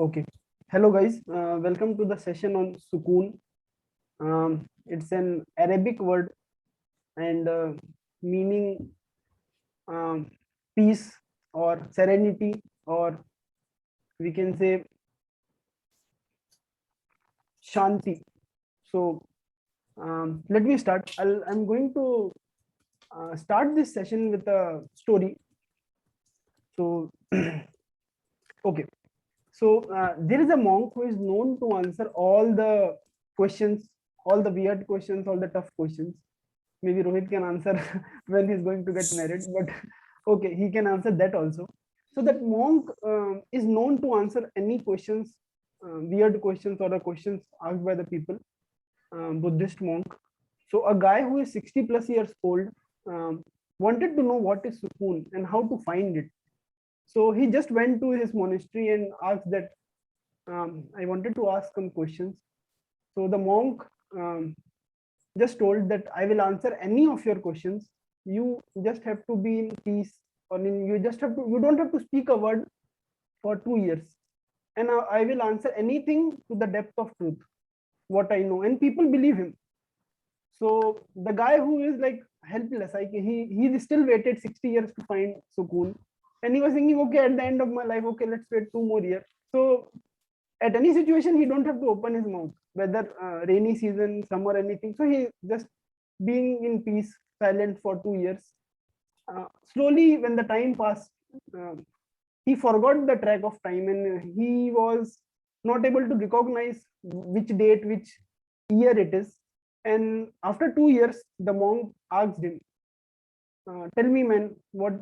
Okay. Hello, guys. Welcome to the session on Sukoon. It's an Arabic word and meaning peace or serenity, or we can say shanti. So let me start. I'm going to start this session with a story. So, okay. So there is a monk who is known to answer all the questions, all the weird questions, all the tough questions. Maybe Rohit can answer when he's going to get married, but okay, he can answer that also. So that monk is known to answer any questions, weird questions or the questions asked by the people, Buddhist monk. So a guy who is 60 plus years old wanted to know what is Sukoon and how to find it. So he just went to his monastery and asked that I wanted to ask some questions. So the monk just told that I will answer any of your questions. You just have to be in peace, or you just have to. You don't have to speak a word for 2 years, and I will answer anything to the depth of truth, what I know, and people believe him. So the guy who is like helpless, like he still waited 60 years to find Sukoon, and he was thinking, okay, at the end of my life, okay, let's wait 2 more years. So at any situation, he don't have to open his mouth, whether rainy season, summer, anything. So he just being in peace, silent for 2 years. Slowly, when the time passed, uh, he forgot the track of time, and he was not able to recognize which date, which year it is. And after 2 years, the monk asked him, "Tell me, man, what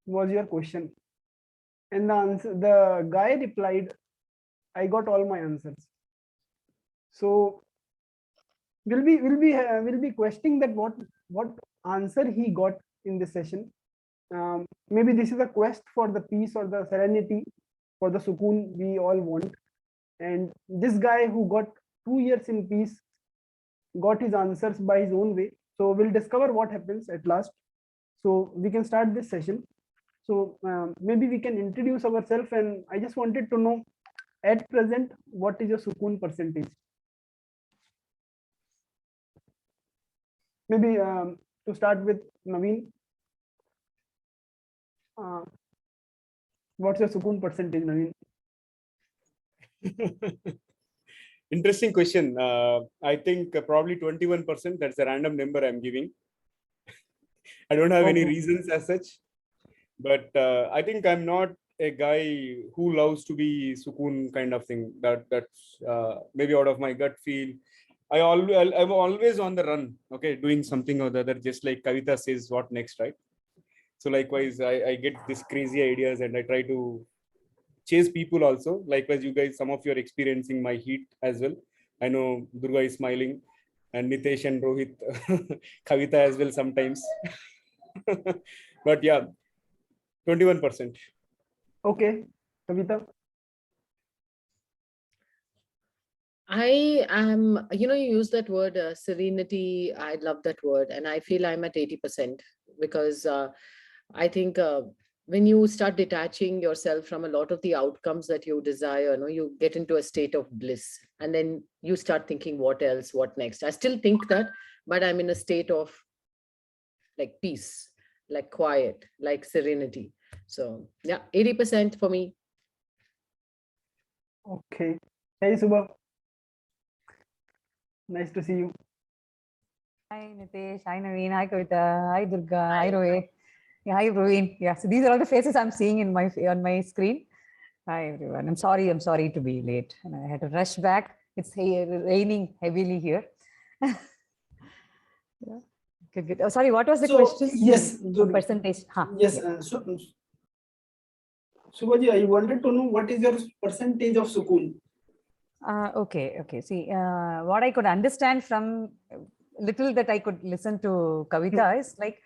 was your question?" And the guy replied, "I got all my answers." So we'll be questioning that what answer he got in this session. Maybe this is a quest for the peace or the serenity, for the sukoon we all want. And this guy who got 2 years in peace got his answers by his own way. So we'll discover what happens at last. So we can start this session. So maybe we can introduce ourselves, and I just wanted to know at present what is your sukoon percentage. Maybe to start with Naveen, uh, what's your sukoon percentage, Naveen? Interesting question. I think probably 21%. That's a random number I'm giving. I don't have any reasons as such, but I think I'm not a guy who loves to be Sukoon kind of thing. That's maybe out of my gut feel. I'm always on the run. Okay, doing something or the other. Just like Kavita says, what next, right? So likewise, I get these crazy ideas and I try to chase people also. Likewise, you guys, some of you are experiencing my heat as well. I know Durga is smiling, and Nitesh and Rohit, Kavita as well sometimes. But yeah, 21%. Okay, Kavita. I am, you use that word serenity. I love that word. And I feel I'm at 80% because I think when you start detaching yourself from a lot of the outcomes that you desire, you get into a state of bliss. And then you start thinking, what else, what next? I still think that, but I'm in a state of like peace, like quiet, like serenity. So yeah, 80% for me. Okay. Hey, Subha. Nice to see you. Hi, Nitesh. Hi, Naveen. Hi, Kavita. Hi, Durga. Hi, Rohit. Yeah, hi, Praveen. Yeah, so these are all the faces I'm seeing in on my screen. Hi, everyone. I'm sorry to be late, and I had to rush back. It's raining heavily here. Yeah. Good. Oh, sorry, what was the question? Yes, percentage. Yes. Subhaji, I wanted to know what is your percentage of sukoon. Okay. See, what I could understand from little that I could listen to Kavita is like,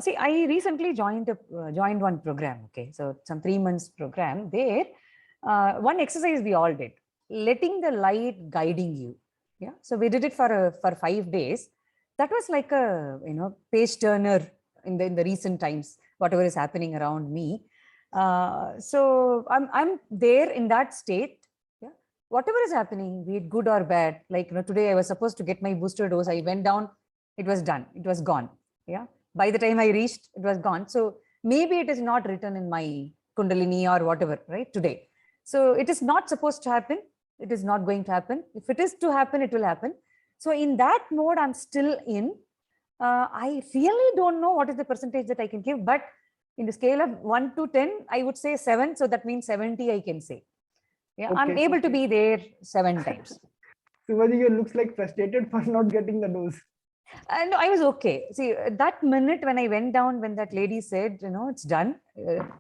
see, I recently joined one program. Okay, so some 3 months program there. One exercise we all did, letting the light guiding you. Yeah, so we did it for 5 days. That was like a page turner in the recent times. Whatever is happening around me. So I'm there in that state. Yeah, whatever is happening, be it good or bad. Like today I was supposed to get my booster dose. I went down. It was done. It was gone. Yeah. By the time I reached, it was gone. So maybe it is not written in my Kundalini or whatever, right? Today. So it is not supposed to happen. It is not going to happen. If it is to happen, it will happen. So in that mode, I'm still in. I really don't know what is the percentage that I can give, but in the scale of 1 to 10, I would say 7. So that means 70, I can say. Yeah, Okay. I'm able to be there 7 times. Shivaji, you looks like frustrated for not getting the dose. No, I was okay. See, that minute when I went down, when that lady said, it's done,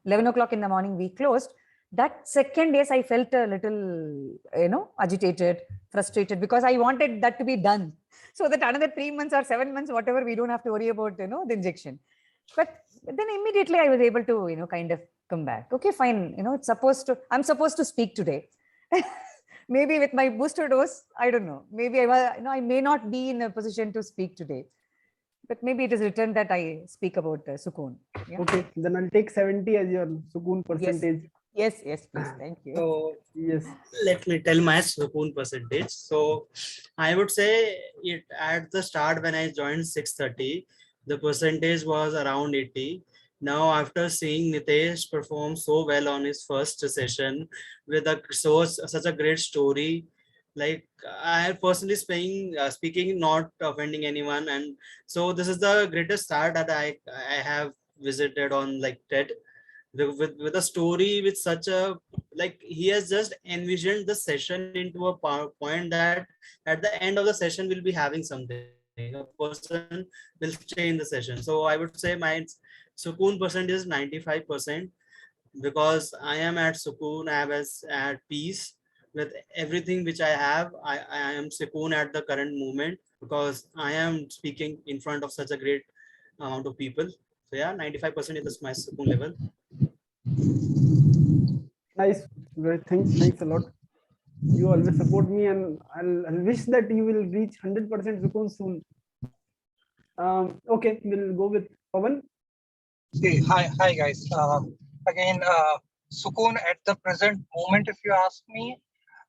11 o'clock in the morning, we closed. That second, yes, I felt a little, agitated, frustrated, because I wanted that to be done. So that another 3 months or 7 months, whatever, we don't have to worry about, the injection. But then immediately I was able to, kind of come back. Okay, fine. I'm supposed to speak today. Maybe with my booster dose, I don't know. Maybe I may not be in a position to speak today, but maybe it is written that I speak about Sukoon. Yeah? Okay, then I'll take 70 as your Sukoon percentage. Yes, please. Thank you. So Yes. let me tell my Sukoon percentage. So I would say it at the start when I joined 6:30, the percentage was around 80. Now after seeing Nitesh perform so well on his first session with such a great story, like I personally speaking not offending anyone, and so this is the greatest start that I have visited on like TED with a story with such a, like he has just envisioned the session into a point that at the end of the session we'll be having something, a person will stay in the session. So I would say my Sukoon percent is 95%, because I am at Sukoon, I am at peace with everything which I have. I am Sukoon at the current moment because I am speaking in front of such a great amount of people. So yeah, 95% is my Sukoon level. Nice. Great. Thanks a lot. You always support me, and I'll wish that you will reach 100% Sukoon soon. Okay, we'll go with Pawan. Hey, hi guys. Again, Sukoon at the present moment, if you ask me,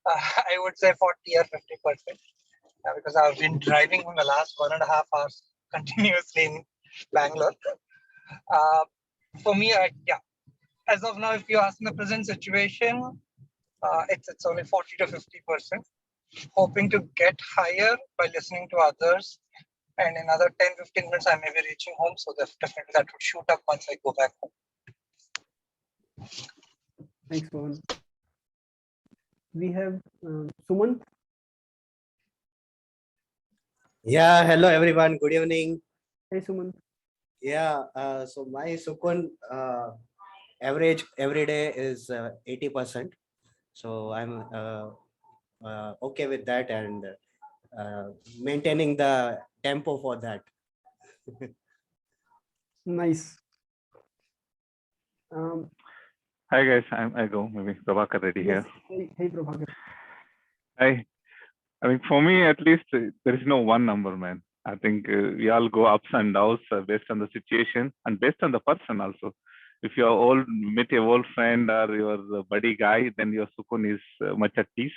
I would say 40 or 50%, because I've been driving for the last 1.5 hours continuously in Bangalore. For me, yeah, as of now, if you ask me the present situation, it's only 40 to 50%. Hoping to get higher by listening to others. And in another 10-15 minutes, I may be reaching home. So definitely that would shoot up once I go back home. Thanks, Pawan. We have Sumant. Yeah, hello everyone. Good evening. Hey, Sumant. Yeah, so my Sukun average every day is 80%. So I'm okay with that and maintaining the tempo for that. Nice. Hi guys, I go maybe Prabhakar ready Yes. here. Hey, Prabhakar. Hi. I mean, for me at least, there is no one number, man. I think we all go ups and downs based on the situation and based on the person also. If you are met your old friend or your buddy guy, then your Sukun is much at peace.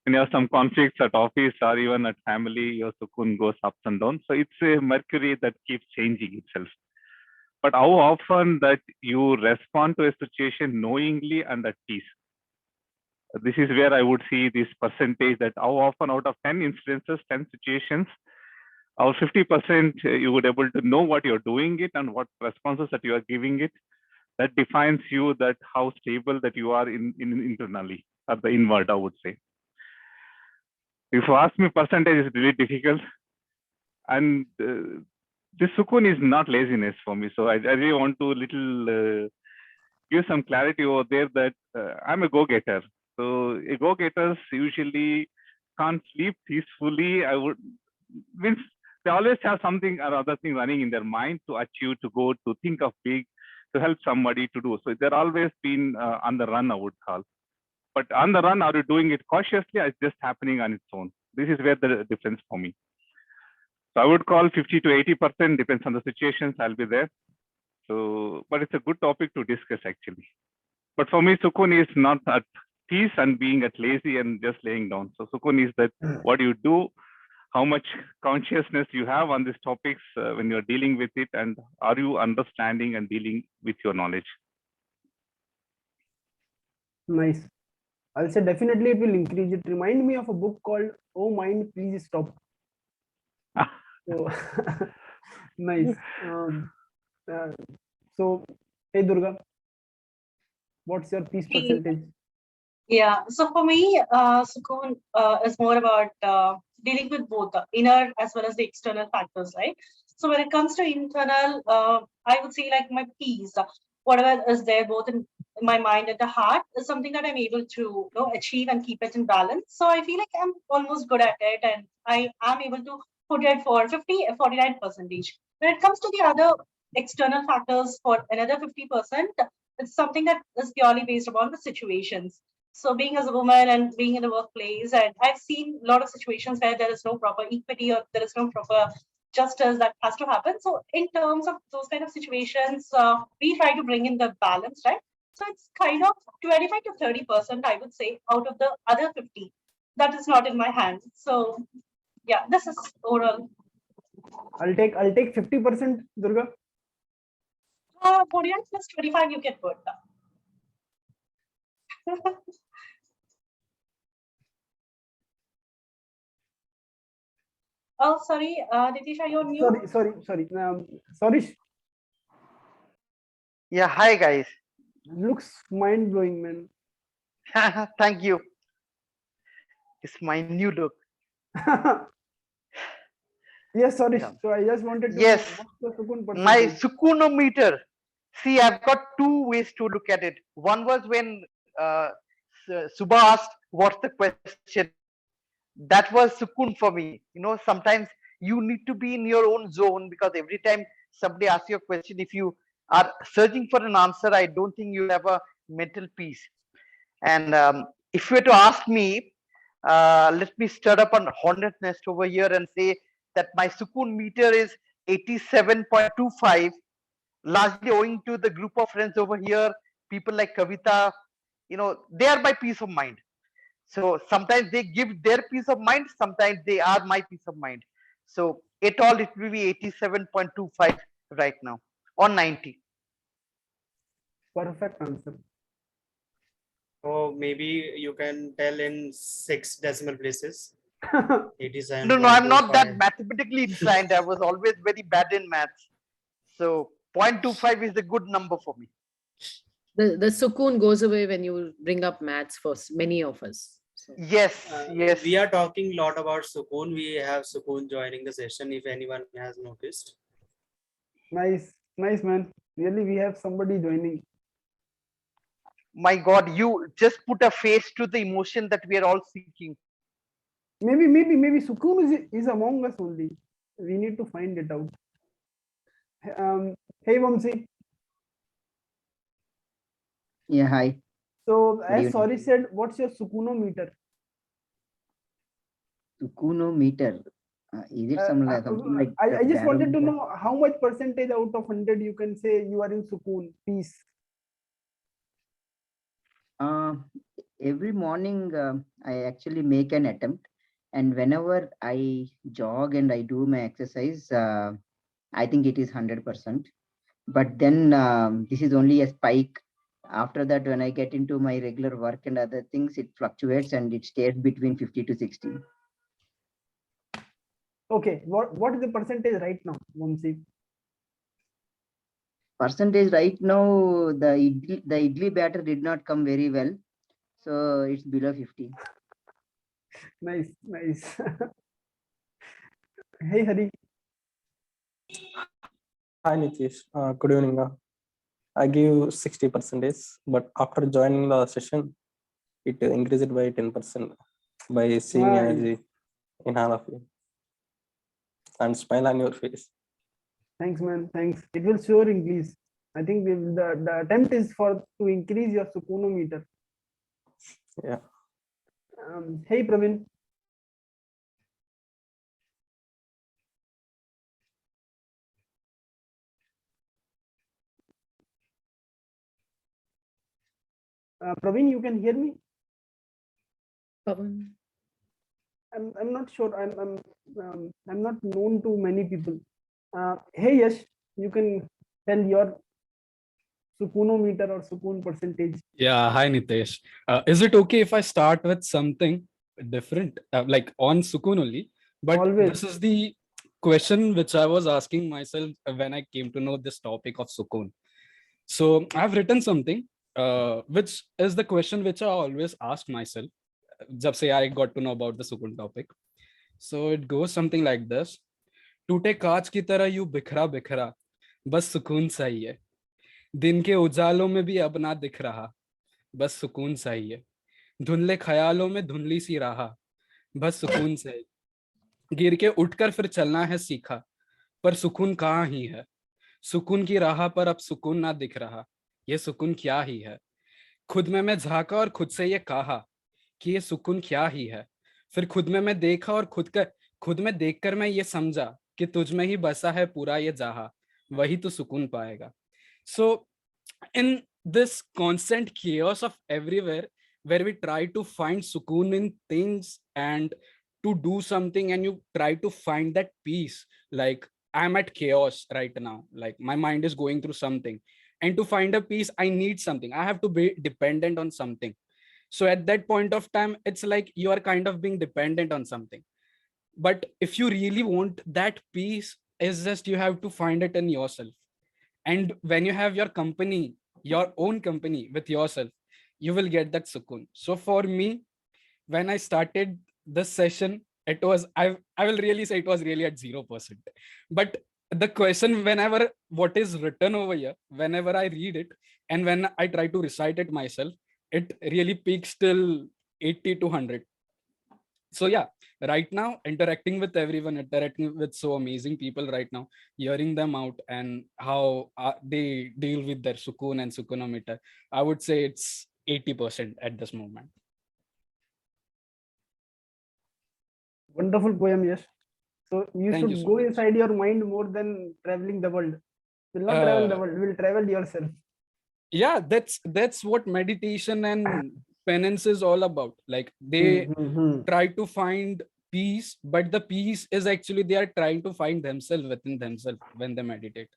When you have some conflicts at office or even at family, your Sukun goes ups and downs. So it's a mercury that keeps changing itself. But how often that you respond to a situation knowingly and at peace? This is where I would see this percentage, that how often out of 10 incidences, 10 situations, or 50% you would able to know what you're doing it and what responses that you are giving it. That defines you, that how stable that you are in internally, or the inward, I would say. If you ask me, percentage is really difficult. And this Sukun is not laziness for me. So I really want to give some clarity over there that I'm a go-getter. So go-getters usually can't sleep peacefully. Means they always have something or other thing running in their mind to achieve, to go, to think of big, to help somebody to do. So they're always been on the run, I would call. But on the run, are you doing it cautiously or it's just happening on its own? This is where the difference for me. So I would call 50 to 80%, depends on the situations, I'll be there. So, but it's a good topic to discuss actually. But for me, Sukun is not at peace and being at lazy and just laying down. So Sukun is that what you do, how much consciousness you have on these topics when you're dealing with it, and are you understanding and dealing with your knowledge? Nice. I'll say definitely it will increase. It remind me of a book called "Oh Mind, Please Stop." So nice. Uh, so, hey Durga, what's your peace percentage? Yeah, so for me, Sukoon is more about dealing with both the inner as well as the external factors, right? So when it comes to internal, I would say like my peace, whatever is there both in my mind and the heart is something that I'm able to achieve and keep it in balance. So I feel like I'm almost good at it and I am able to put it for 49%. When it comes to the other external factors for another 50%, it's something that is purely based upon the situations. So being as a woman and being in the workplace, and I've seen a lot of situations where there is no proper equity or there is no proper justice that has to happen. So in terms of those kind of situations, we try to bring in the balance, right? So it's kind of 25 to 30%, I would say, out of the other 50 that is not in my hands. So yeah, this is overall. I'll take 50%, Durga. 49 plus 25, you can put that. Oh, sorry, Nitish, are you on mute? Sorry. Yeah, hi guys. Looks mind blowing, man. Thank you. It's my new look. Yes, sorry. Yeah. So I just wanted to Yes, know what's the Sukun percentage? my Sukunometer. See, I've got two ways to look at it. One was when Subha asked, "What's the question?" That was Sukun for me. Sometimes you need to be in your own zone because every time somebody asks you a question, if you are searching for an answer, I don't think you have a mental peace. And if you were to ask me, let me stir up a hornet nest over here and say that my Sukun meter is 87.25, largely owing to the group of friends over here, people like Kavita, they are my peace of mind. So sometimes they give their peace of mind, sometimes they are my peace of mind. So it will be 87.25 right now on 90. Perfect answer. So maybe you can tell in 6 decimal places. 87. No, I'm not that mathematically inclined. I was always very bad in maths. So 0.25 is a good number for me. The Sukoon goes away when you bring up maths for many of us. So. Yes, yes. We are talking a lot about Sukoon. We have Sukoon joining the session if anyone has noticed. Nice, man. Really, we have somebody joining. My God, you just put a face to the emotion that we are all seeking. Maybe Sukoon is among us only. We need to find it out. Hey Vamsi. Yeah, hi. So Good as evening. Sorry said, what's your Sukunometer? Sukunometer. Is it something like I just wanted to barometer? know how much percentage out of 100 you can say you are in Sukoon, peace. Every morning I actually make an attempt, and whenever I jog and I do my exercise, I think it is 100%. But then this is only a spike. After that, when I get into my regular work and other things, it fluctuates and it stays between 50 to 60. Okay, what is the percentage right now, Vamsi? Percentage right now, the idli batter did not come very well, so it's below 50. Nice. Hey Hari. Hi Nitish, good evening. I give 60%, but after joining the session, it increased by 10% by seeing Nice. energy in all of you and smile on your face. Thanks, man. Thanks. It will sure increase. I think the attempt is to increase your Sukunometer. Yeah. Hey Praveen. Praveen, you can hear me? Pawan. I'm not sure. I'm not known to many people. Hey Yash, you can tell your Sukunometer or Sukun percentage. Yeah, hi Nitesh. Is it okay if I start with something different, like on Sukun only? But Always. this is the question which I was asking myself when I came to know this topic of Sukun. So I've written something, which is the question which I always ask myself. Jab se I got to know about the Sukun topic. So it goes something like this: टूटे कांच की तरह यूं बिखरा बिखरा, बस सुकून सा ही है. दिन के उजालों में भी अब ना दिख रहा, बस सुकून सा ही है. धुंधले ख्यालों में धुंधली सी राह, बस सुकून से ही. गिर के उठकर फिर चलना है सीखा, पर सुकून कहाँ ही है. सुकून की राह पर अब सुकून ना दिख रहा, ये सुकून क्या ही है. खुद में मैं झांका और खुद से ये कहा कि ये सुकून क्या ही है. फिर खुद में मैं देखा और खुद में देखकर मैं ये समझा कि तुझ में ही बसा है पूरा ये जहां, वही तो सुकून पाएगा. So in this constant chaos of everywhere, where we try to find sukoon in things and to do something, and you try to find that peace, like I'm at chaos right now, like my mind is going through something, and to find a peace I need something, I have to be dependent on something. So at that point of time, it's like you are kind of being dependent on something. But if you really want that peace, is just you have to find it in yourself. And when you have your company, your own company with yourself, you will get that sukoon. So for me, when I started this session, it was, I will really say it was really at 0%. But the question, whenever what is written over here, whenever I read it and when I try to recite it myself, it really peaks till 80 to 100. So yeah, right now interacting with everyone, interacting with so amazing people right now, hearing them out and how they deal with their Sukoon and Sukunometer, I would say it's 80% at this moment. Wonderful poem, yes. So you Thank should you so go much. inside your mind more than traveling the world. Will not travel the world, will travel yourself. Yeah, that's what meditation and penance is all about. Like they try to find peace, but the peace is actually they are trying to find themselves within themselves when they meditate.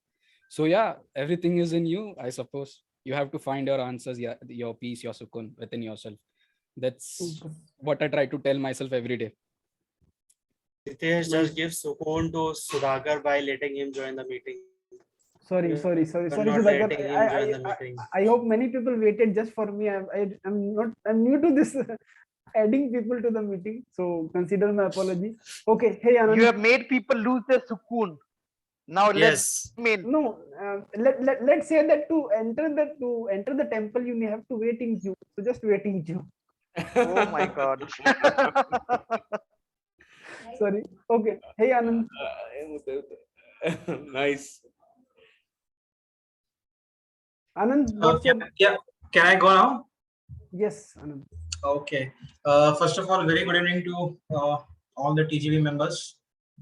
So yeah, everything is in you, I suppose. You have to find your answers, yeah, your peace, your Sukun within yourself. That's what I try to tell myself every day. Nitesh just gives Sukoon to Sudhakar by letting him join the meeting. Sorry, You're Sudhakar. not letting him join the meeting. I hope many people waited just for me. I'm new to this adding people to the meeting, so consider my apology. Okay, hey Anand. You have made people lose their sukoon. Now Yes. No, let's say that to enter the temple you have to wait in queue. So just wait in queue. Oh my God. Sorry. Okay. Hey Anand. Nice. Anand, what's yeah, can I go now? Yes, Anand. Okay. First of all, very good evening to all the TGV members.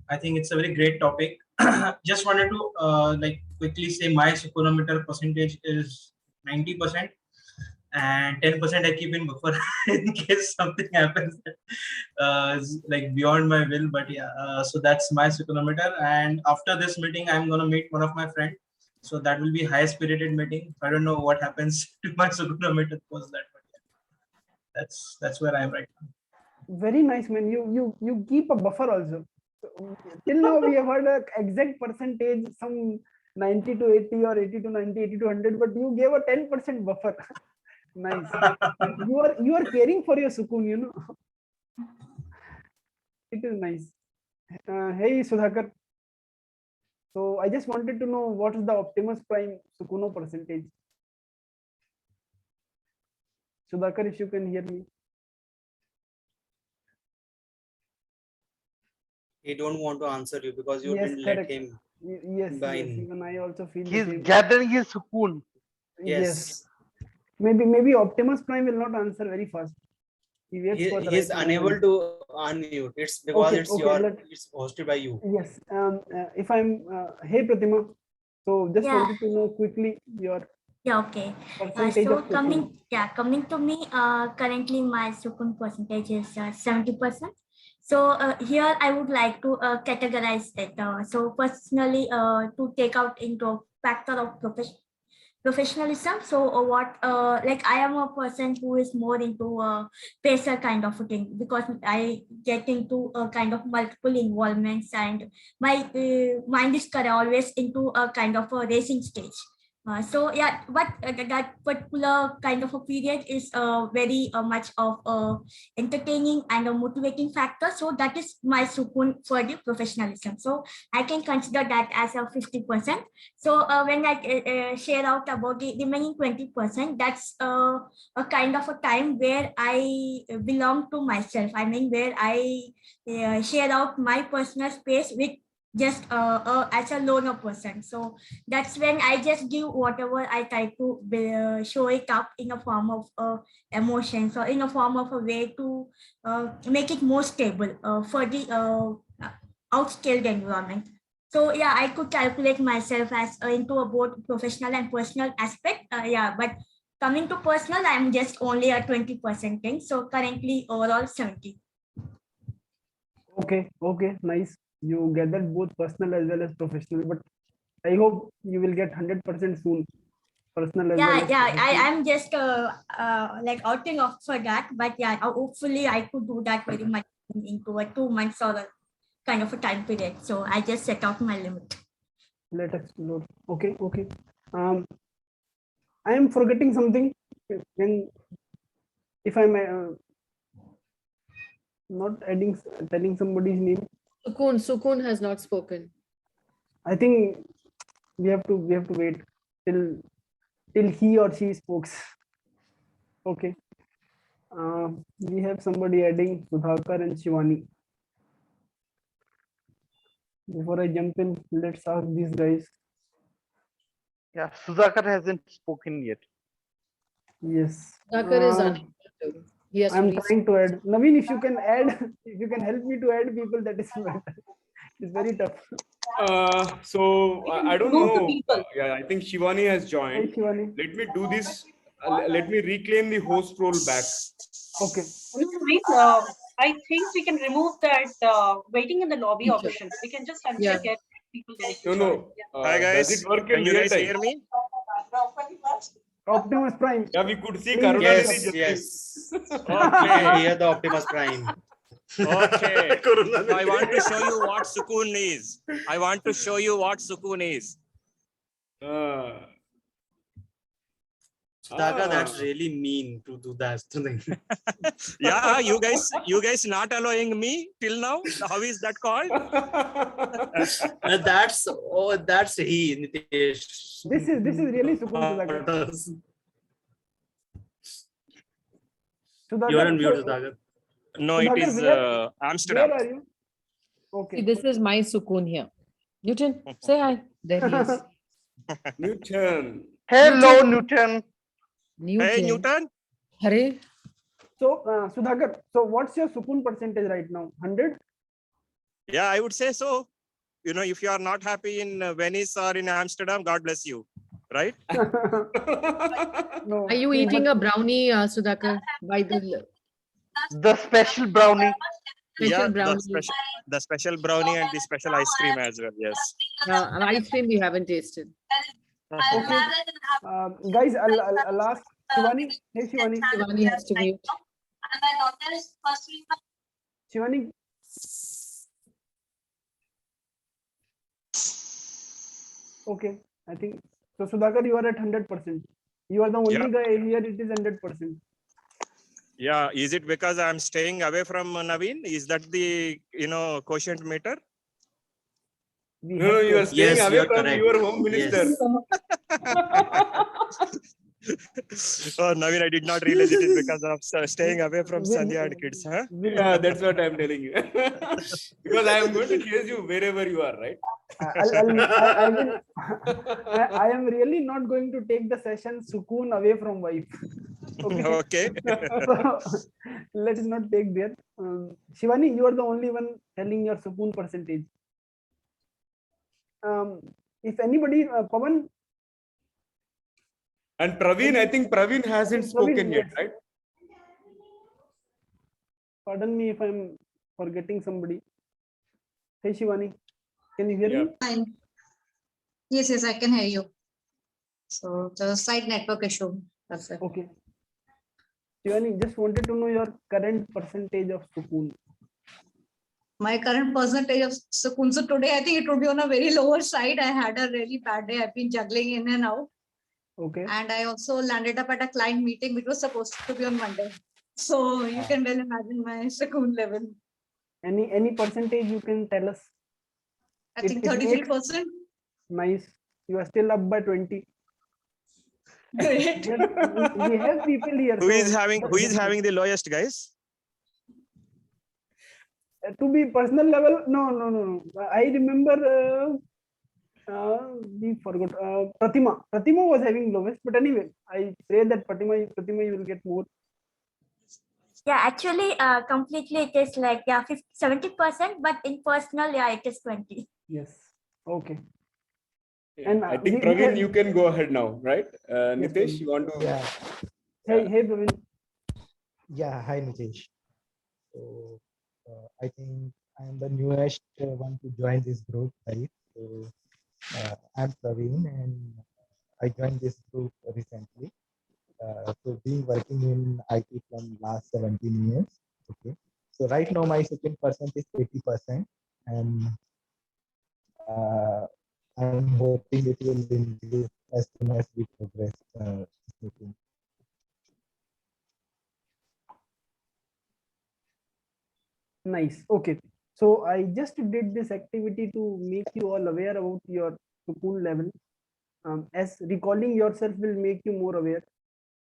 I think it's a very great topic. Just wanted to like quickly say my Sukunometer percentage is 90%, and 10% I keep in buffer in case something happens is like beyond my will. But yeah, so that's my Sukunometer. And after this meeting, I'm gonna meet one of my friends. So that will be high spirited meeting. I don't know what happens to my Sukunometer post that, but yeah, that's where I am right now. Very nice, man. You keep a buffer also. So, till now we have heard an exact percentage, some 90 to 80 or 80 to 90, 80 to 100, but you gave a 10% buffer. Nice. you are caring for your Sukoon, you know. It is nice. Hey Sudhakar. So I just wanted to know what is the Optimus Prime Sukuno percentage. Sudhakar, if you can hear me. He don't want to answer you because you Yes, didn't correct. let him. Yes, even I also feel He's the same. gathering his sukoon. Yes. Maybe Optimus Prime will not answer very fast. He waits for the He's right unable moment. to unmute. It's because it's hosted by you. Yes. If I'm hey Pratima, so just Yeah. wanted to know quickly your Yeah, okay. Percentage So of Sukun. coming to me, currently my Sukun percentage is 70%. So here I would like to categorize it. So personally, to take out into factor of professionalism. So what like I am a person who is more into pacer kind of a thing, because I get into a kind of multiple involvements, and my mind is always into a kind of a racing stage. So yeah, but that particular kind of a period is very much of entertaining and a motivating factor. So that is my Sukun for the professionalism. So I can consider that as a 50%. So when I share out about the remaining 20%, that's a kind of a time where I belong to myself. I mean, where I share out my personal space with just as a loner person. So that's when I just give whatever I try to show it up in a form of emotions, or in a form of a way to make it more stable for the outscaled environment. So yeah, I could calculate myself as into a both professional and personal aspect. Yeah, but coming to personal, I'm just only a 20% thing. So currently overall 70. Okay, nice. You gathered both personal as well as professional, but I hope you will get 100% soon. Personal as well as professional. I'm just like outing off for that, but yeah, hopefully I could do that very much into a 2 months or a kind of a time period. So I just set out my limit. Let us explore. Okay. I am forgetting something. When if I'm not telling somebody's name, Sukun has not spoken. I think we have to wait till he or she speaks. Okay. We have somebody adding Sudhakar and Shivani. Before I jump in, let's ask these guys. Yeah, Sudhakar hasn't spoken yet. Yes. Sudhakar is unable to. Yes, I'm trying to add. Naveen, if you can add, if you can help me to add people, that is better. It's very tough. So I don't Move the know. people. Yeah, I think Shivani has joined. Hey, Shivani. Let me do this. Let me reclaim the host role back. Okay. I think we can remove that waiting in the lobby option. We can just uncheck it. People getting to join. No. Hi guys. Does it work Can in you real guys time? hear me? Optimus Prime. Yeah, we could see Please. Karuna. Yes. Okay. Hear the Optimus Prime. Okay. Now I want to show you what Sukun is. I want to show you what Sukun is. Sudhakar, that's really mean to do that thing. Yeah, you guys not allowing me till now. How is that called? That's he, Nitesh. This is really Sukun, Sudhakar. You are on mute, Sudhakar. No, Sudhakar, it is Amsterdam. Where are you? Okay. See, this is my Sukun here. Newton, say hi. There he is. Newton. Hello, Newton. Hey, Newton. Hare. So, Sudhakar, so what's your Sukun percentage right now? 100? Yeah, I would say so. You know, if you are not happy in Venice or in Amsterdam, God bless you. Right? No. Are you eating a brownie, Sudhakar? By the special brownie. Special brownie. The special brownie and the special ice cream as well. Yes. Ice cream we haven't tasted. Okay. Guys, I'll ask Shivani. Hey, Shivani. Shivani has to mute. Shivani. Okay, I think so. Sudhakar, you are at 100%. You are the only guy here. It is 100%. Yeah. Is it because I'm staying away from Naveen? Is that the quotient meter? No, you are staying away from your home minister. Oh, Naveen, I did not realize it is because of staying away from Sandhya and kids. Huh? Yeah, that's what I'm telling you. Because I am going to chase you wherever you are, right? I am really not going to take the session Sukun away from wife. Okay. So, let's not take there. Shivani, you are the only one telling your Sukun percentage. If anybody, Pawan, And Praveen, I think Praveen hasn't spoken yet, right? Pardon me if I'm forgetting somebody. Hey Shivani, can you hear me? Fine. Yes, I can hear you. So the site network issue. That's it. Okay. Shivani, just wanted to know your current percentage of Sukoon. My current percentage of Sukun. So today I think it would be on a very lower side. I had a really bad day. I've been juggling in and out. Okay. And I also landed up at a client meeting, which was supposed to be on Monday. So you can well imagine my Sukun level. Any percentage you can tell us? I think 33%. Nice. You are still up by 20. Great. We have people here. Who is having the lowest, guys? To be personal level, no. I remember we forgot. Pratima was having lowest, but anyway, I pray that Pratima you will get more. Yeah, actually, completely it is like 70%, but in personal, it is 20. Yes. Okay. Yeah, And I think Praveen, you can go ahead now, right? Nitesh, you want to? Yeah. Hey Praveen. Yeah, hi Nitesh. So I think I am the newest one to join this group, right? So I'm Praveen and I joined this group recently. So been working in IT from last 17 years. Okay. So right now my second percent is 80%, and I'm hoping it will increase as soon as we progress. Nice. Okay. So I just did this activity to make you all aware about your Sukoon level. As recalling yourself will make you more aware,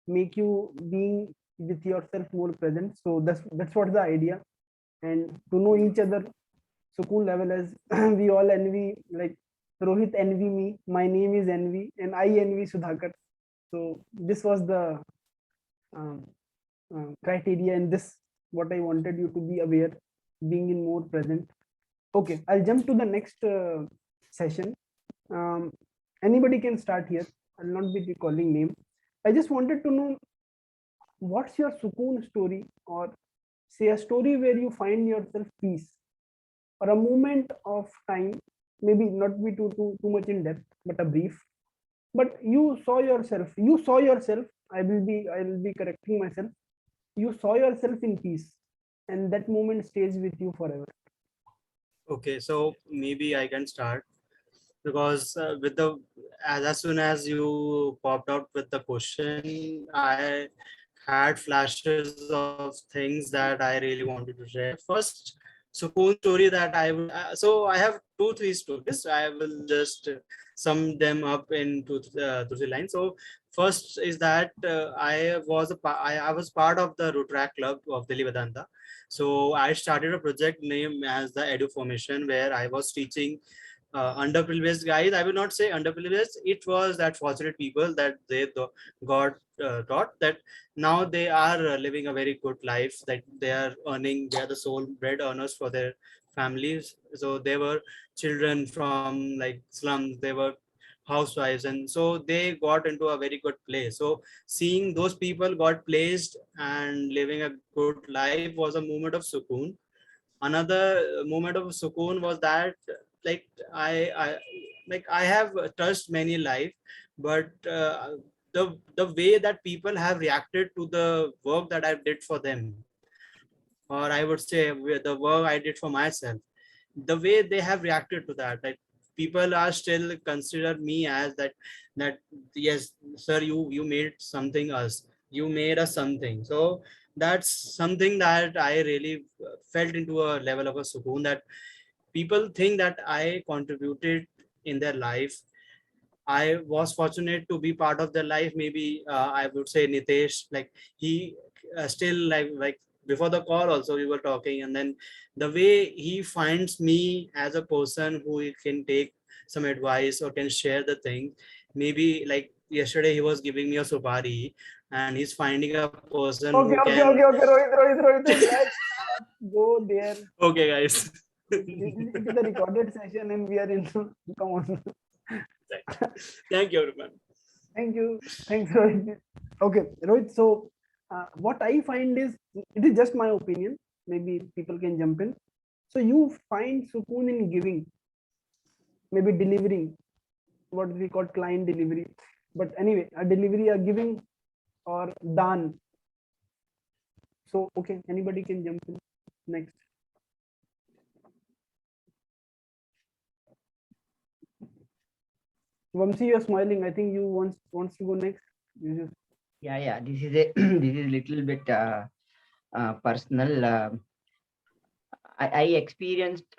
make you being with yourself more present. So that's what the idea. And to know each other Sukoon level, as we all envy, like Rohit envy me, my name is Envy, and I envy Sudhakar. So this was the criteria, and this what I wanted you to be aware, being in more present. Okay, I'll jump to the next session. Anybody can start here. I'll not be recalling name. I just wanted to know what's your Sukoon story, or say a story where you find yourself peace, or a moment of time, maybe not be too much in depth, but a brief. But you saw yourself. I will be correcting myself. You saw yourself in peace, and that moment stays with you forever. Okay, so maybe I can start, because with the as soon as you popped out with the question, I had flashes of things that I really wanted to share. First, Sukoon story that I would so I have 2-3 stories. I will just sum them up in two three lines. So first is that I was part of the Rotaract Club of Delhi Vedanta. So I started a project named as the Edu Formation, where I was teaching underprivileged guys. I will not say underprivileged. It was that fortunate people that they got taught that now they are living a very good life, that they are earning, they are the sole bread earners for their families. So they were children from like slums, they were housewives, and so they got into a very good place. So seeing those people got placed and living a good life was a moment of Sukoon. Another moment of Sukoon was that like I have touched many life, but the way that people have reacted to the work that I did for them, or I would say the work I did for myself, the way they have reacted to that, like people are still consider me as that yes sir, you made something us, you made us something. So that's something that I really felt into a level of a Sukoon, that people think that I contributed in their life. I was fortunate to be part of their life. Maybe I would say Nitesh, like he still like before the call also we were talking, and then the way he finds me as a person who he can take some advice or can share the thing. Maybe like yesterday he was giving me a supari, and he's finding a person who Okay. can. Rohit, let's go there. Okay, guys. It is a recorded session, and we are in. Come on. Thank you, everyone. Thank you. Thanks, Rohit. Okay, Rohit. So, what I find is, it is just my opinion. Maybe people can jump in. So, you find Sukoon in giving, maybe delivering, what we call client delivery. But anyway, a delivery, a giving, or dan. So, okay, anybody can jump in next. Vamsi, you're smiling. I think you wants to go next. You just Yeah. This is a this is little bit personal. I experienced.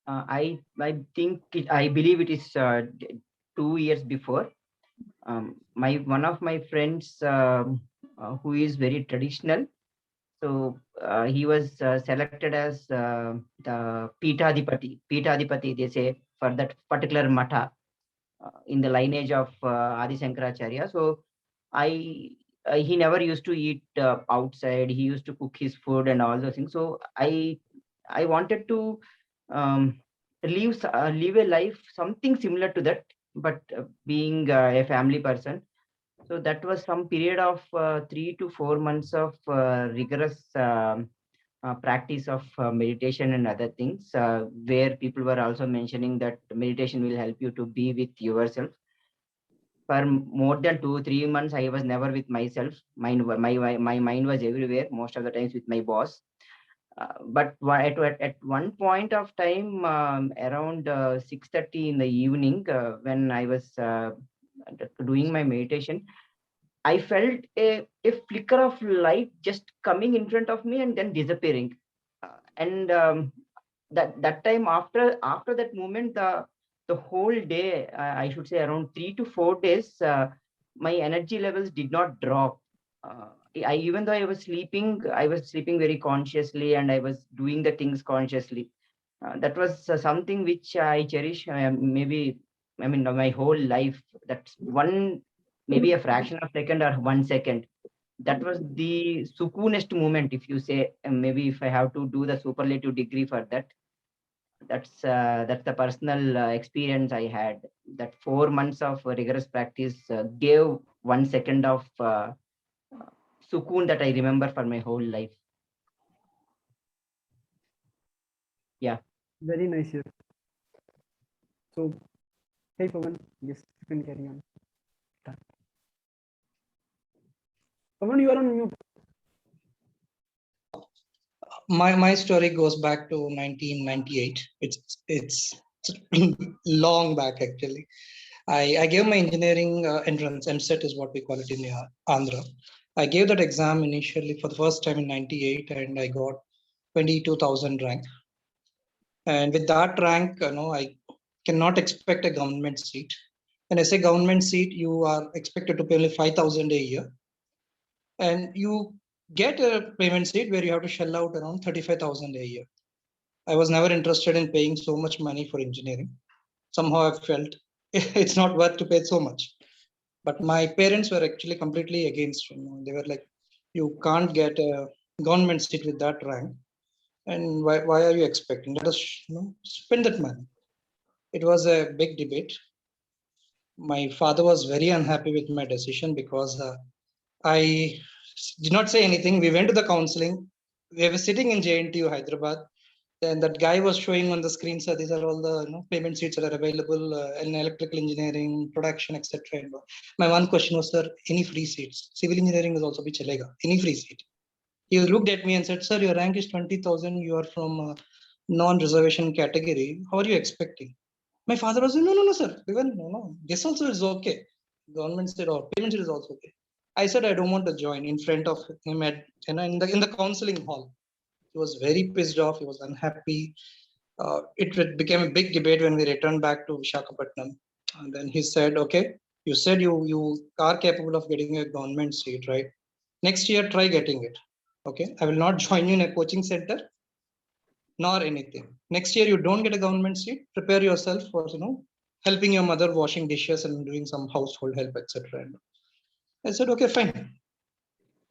I think I believe it is 2 years before. My one of my friends who is very traditional. So he was selected as the Pitadipati, they say, for that particular matha in the lineage of Adi Shankaracharya. So he never used to eat outside. He used to cook his food and all those things. So I wanted to um, live a life something similar to that, but being a family person. So that was some period of 3 to 4 months of rigorous practice of meditation and other things, where people were also mentioning that meditation will help you to be with yourself. For more than 2 3 months, I was never with myself. My mind was everywhere, most of the times with my boss. But at one point of time, around 6:30 in the evening, when I was doing my meditation, I felt a flicker of light just coming in front of me and then disappearing. And that time, after that moment, the whole day, I should say around 3 to 4 days, my energy levels did not drop. Even though I was sleeping very consciously and I was doing the things consciously. That was something which I cherish. Maybe, I mean, my whole life. That's one, maybe a fraction of second or 1 second. That was the sukoonest moment, if you say. Maybe if I have to do the superlative degree for that, that's the personal experience I had. That 4 months of rigorous practice gave 1 second of sukoon that I remember for my whole life. Yeah. very nice here. So, hey Pavan, yes, you can carry on. Pavan, you are on mute. My story goes back to 1998. It's long back actually. I gave my engineering entrance. MSET is what we call it in Andhra. I gave that exam initially for the first time in 98 and I got 22,000 rank. And with that rank, I cannot expect a government seat. When I say government seat, you are expected to pay only 5,000 a year. And you get a payment seat where you have to shell out around 35,000 a year. I was never interested in paying so much money for engineering. Somehow I felt it's not worth to pay so much. But my parents were actually completely against. They were like, you can't get a government seat with that rank. And why are you expecting? Let us spend that money. It was a big debate. My father was very unhappy with my decision because I did not say anything. We went to the counseling. We were sitting in JNTU, Hyderabad. Then that guy was showing on the screen, so these are all the payment seats that are available in electrical engineering, production, etc. My one question was, sir, any free seats? Civil engineering is also be chalega. Any free seat? He looked at me and said, sir, your rank is 20,000. You are from non-reservation category. How are you expecting? My father was saying, no, sir. Even no. This also is okay. Government said, or payment seat is also okay. I said, I don't want to join in front of him in the counseling hall. He was very pissed off. He was unhappy. It became a big debate when we returned back to Visakhapatnam. And then he said, okay, you said you are capable of getting a government seat, right? Next year, try getting it. Okay, I will not join you in a coaching center nor anything. Next year, you don't get a government seat. Prepare yourself for helping your mother washing dishes and doing some household help, etc. I said, okay, fine.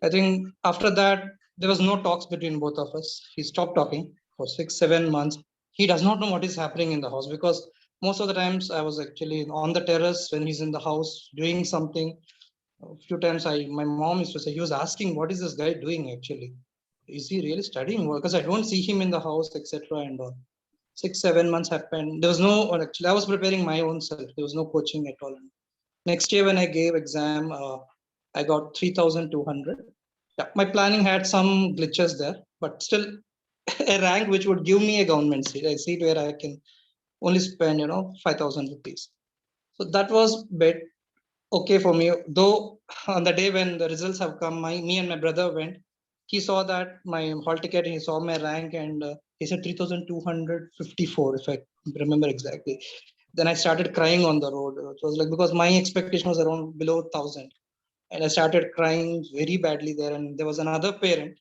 I think after that, there was no talks between both of us. He stopped talking for 6 7 months. He does not know what is happening in the house because most of the times I was actually on the terrace when he's in the house doing something. A few times my mom used to say, he was asking, what is this guy doing actually? Is he really studying? Because I don't see him in the house, etc. and all. 6-7 months happened. There was no, or actually, I was preparing my own self. There was no coaching at all. Next year, when I gave exam, I got 3,200. Yeah, my planning had some glitches there, but still a rank which would give me a government seat. I see where I can only spend, 5,000 rupees. So that was bit okay for me. Though on the day when the results have come, me and my brother went. He saw that my hall ticket. He saw my rank, and he said 3,254, if I remember exactly. Then I started crying on the road. It was like, because my expectation was around below 1,000, and I started crying very badly there. And there was another parent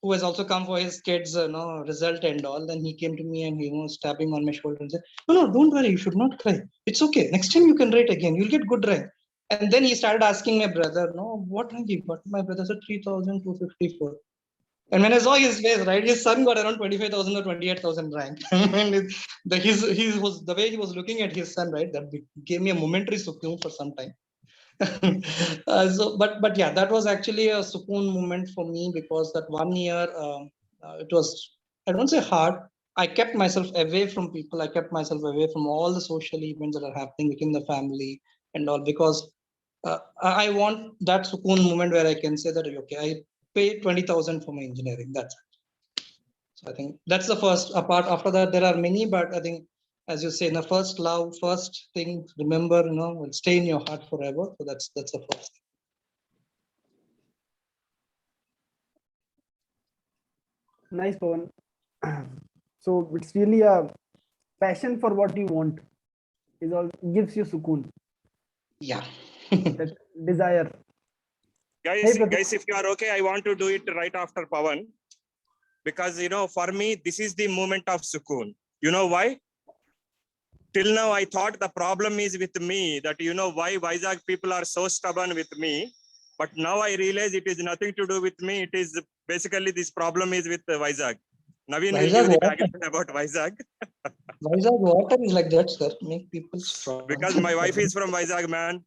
who has also come for his kids, result and all. Then he came to me and he was tapping on my shoulder and said, "No, don't worry. You should not cry. It's okay. Next time you can write again. You'll get good rank." And then he started asking my brother, "No, what rank you got?" My brother said 3,254. And when I saw his face, right, his son got around 25,000 or 28,000 rank. And the way he was looking at his son, right, that gave me a momentary sukoon for some time. But yeah, that was actually a Sukoon moment for me, because that 1 year, it was, I don't say hard. I kept myself away from people. I kept myself away from all the social events that are happening within the family and all, because I want that Sukoon moment where I can say that, okay, I pay 20,000 for my engineering. That's it. So I think that's the first. Apart after that, there are many, but I think, as you say, the first love, first thing, remember, will stay in your heart forever. So that's the first. Nice, Pawan. So it's really a passion for what you want is all gives you sukoon. Yeah. That desire. Guys, if you are okay, I want to do it right after Pawan, because for me this is the moment of Sukoon. You know why? Till now I thought the problem is with me, that why Vizag people are so stubborn with me, but now I realize it is nothing to do with me. It is basically, this problem is with Vizag. Naveen will give the background about Vizag. Vizag water is like that, sir. Make people strong. Because my wife is from Vizag, man.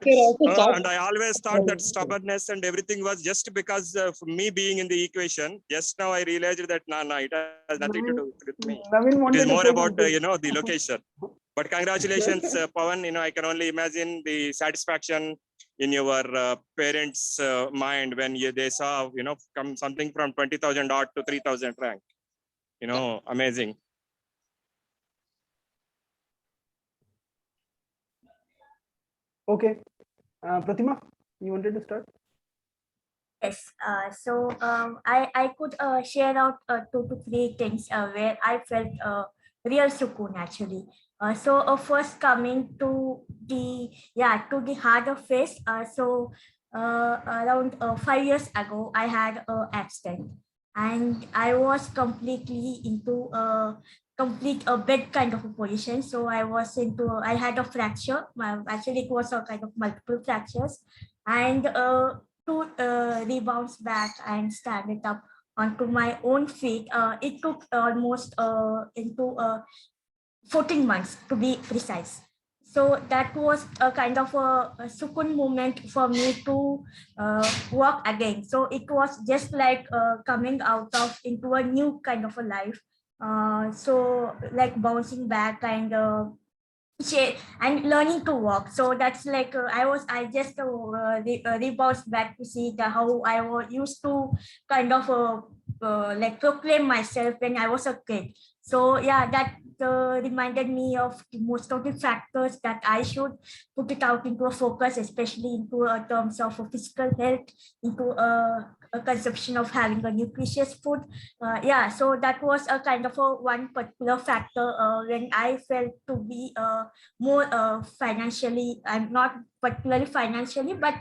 And I always thought that stubbornness and everything was just because of me being in the equation. Just now I realized that it has nothing to do with me. It is more about the location. But congratulations, Pawan. I can only imagine the satisfaction in your parents' mind when they saw come something from 20,000 odd to 3,000 rank. Amazing. Okay, Pratima, you wanted to start? Yes. I could share out 2 to 3 things where I felt real sukoon actually. First coming to the heart of face. Around 5 years ago, I had an accident, and I was completely into complete a bed kind of a position. So I had a fracture. Actually, it was a kind of multiple fractures, and to rebound back and stand it up onto my own feet. It took almost into 14 months to be precise. So that was a kind of a Sukun moment for me to walk again. So it was just like coming out of into a new kind of a life. So like bouncing back and and learning to walk. So that's like I just rebounds back to see how used to kind of like proclaim myself when I was a kid. So yeah, that reminded me of most of the factors that I should put it out into a focus, especially into terms of physical health, into a conception of having a nutritious food. So that was a kind of a one particular factor when I felt to be more financially, I'm not particularly financially, but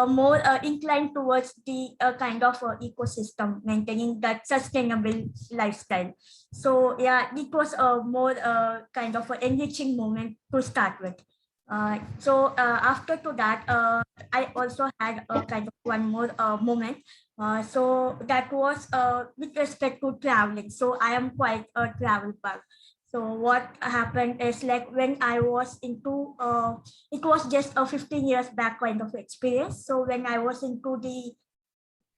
more inclined towards the kind of ecosystem, maintaining that sustainable lifestyle. So yeah, it was a more kind of an enriching moment to start with. After to that, I also had a kind of one more moment. So that was with respect to traveling. So I am quite a travel bug. So what happened is like when I was into, it was just a 15 years back kind of experience. So when I was into the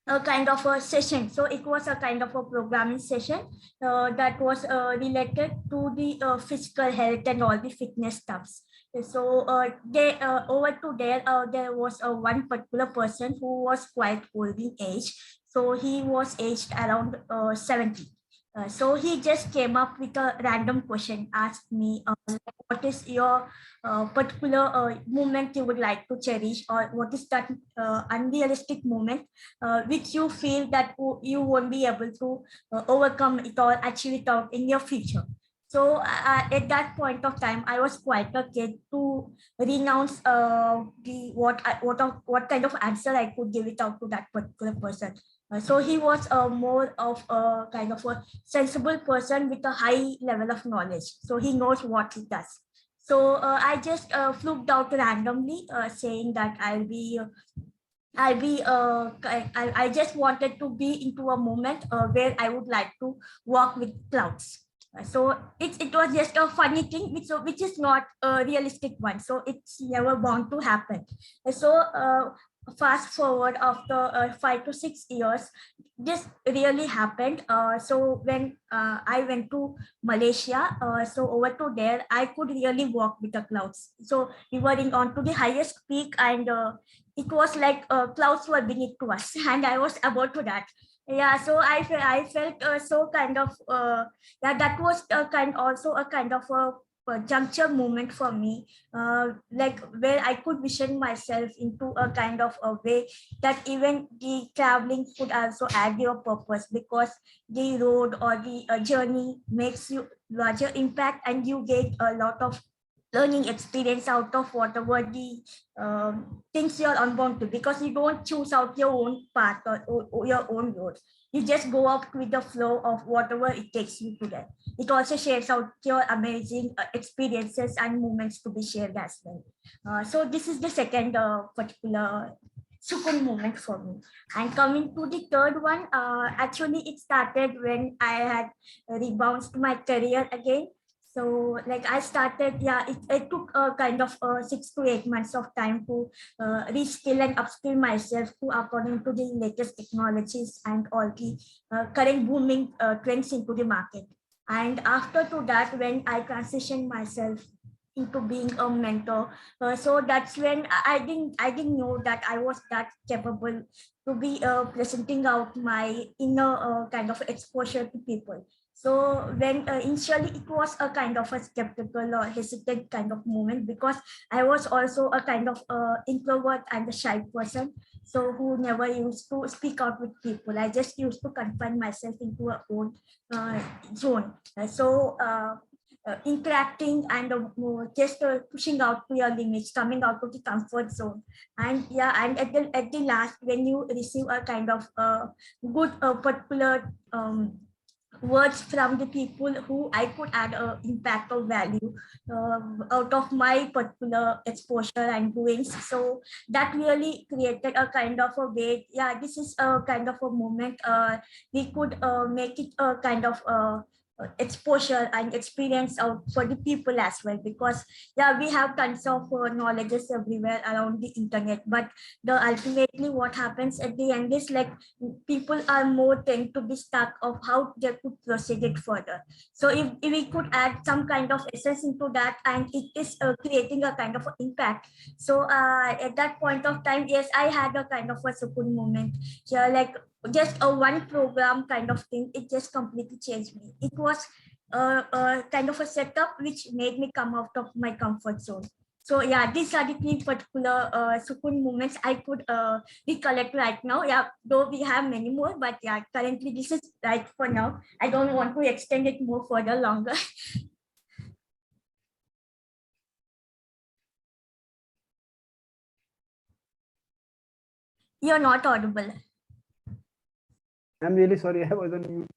a kind of a session. So it was a kind of a programming session that was related to the physical health and all the fitness stuffs. So they over to there was one particular person who was quite old in age. So he was aged around 70. So he just came up with a random question, asked me, what is your particular moment you would like to cherish, or what is that unrealistic moment which you feel that you won't be able to overcome it or achieve it out in your future. So at that point of time, I was quite a kid to renounce the what kind of answer I could give it out to that particular person. So he was more of a kind of a sensible person with a high level of knowledge. So he knows what he does. So I just fluked out randomly, saying that I just wanted to be into a moment where I would like to walk with clouds. So it was just a funny thing, which is not a realistic one. So it's never bound to happen. So fast forward after 5 to 6 years, this really happened. So when I went to Malaysia, so over to there, I could really walk with the clouds. So we were in onto the highest peak, and it was like clouds were beneath to us, and I was about to that. Yeah, so I felt so kind of yeah, that was also a kind of a juncture moment for me, like where I could vision myself into a kind of a way that even the traveling could also add your purpose, because the road or the journey makes you larger impact, and you get a lot of learning experience out of whatever the things you're unbound to, because you don't choose out your own path or your own road. You just go up with the flow of whatever it takes you to get. It also shares out your amazing experiences and moments to be shared as well. So this is the second particular Sukun moment for me. And coming to the third one, actually it started when I had rebounced my career again. So like I started, yeah, it took a kind of 6 to 8 months of time to reskill and upskill myself to according to the latest technologies and all the current booming trends into the market. And after to that, when I transitioned myself into being a mentor, so that's when I didn't know that I was that capable to be presenting out my inner kind of exposure to people. So when initially it was a kind of a skeptical or hesitant kind of moment, because I was also a kind of introvert and a shy person, so who never used to speak out with people. I just used to confine myself into a own zone. Interacting and just pushing out to your limits, coming out of the comfort zone. And yeah, and at the last, when you receive a kind of good particular words from the people who I could add a impact of value out of my particular exposure and doings. So that really created a kind of a way. Yeah, this is a kind of a moment. We could make it a kind of exposure and experience out for the people as well, because yeah, we have tons of knowledges everywhere around the internet, but the ultimately what happens at the end is like people are more tend to be stuck of how they could proceed it further. So if we could add some kind of essence into that, and it is creating a kind of impact. So at that point of time, yes, I had a kind of a Sukun moment. Yeah, like just a one program kind of thing, it just completely changed me. It was a kind of a setup which made me come out of my comfort zone. So yeah, these are the three particular Sukun moments I could recollect right now. Yeah, though we have many more, but yeah, currently this is right for now. I don't want to extend it more further longer. You're not audible. I'm really sorry, I was on mute.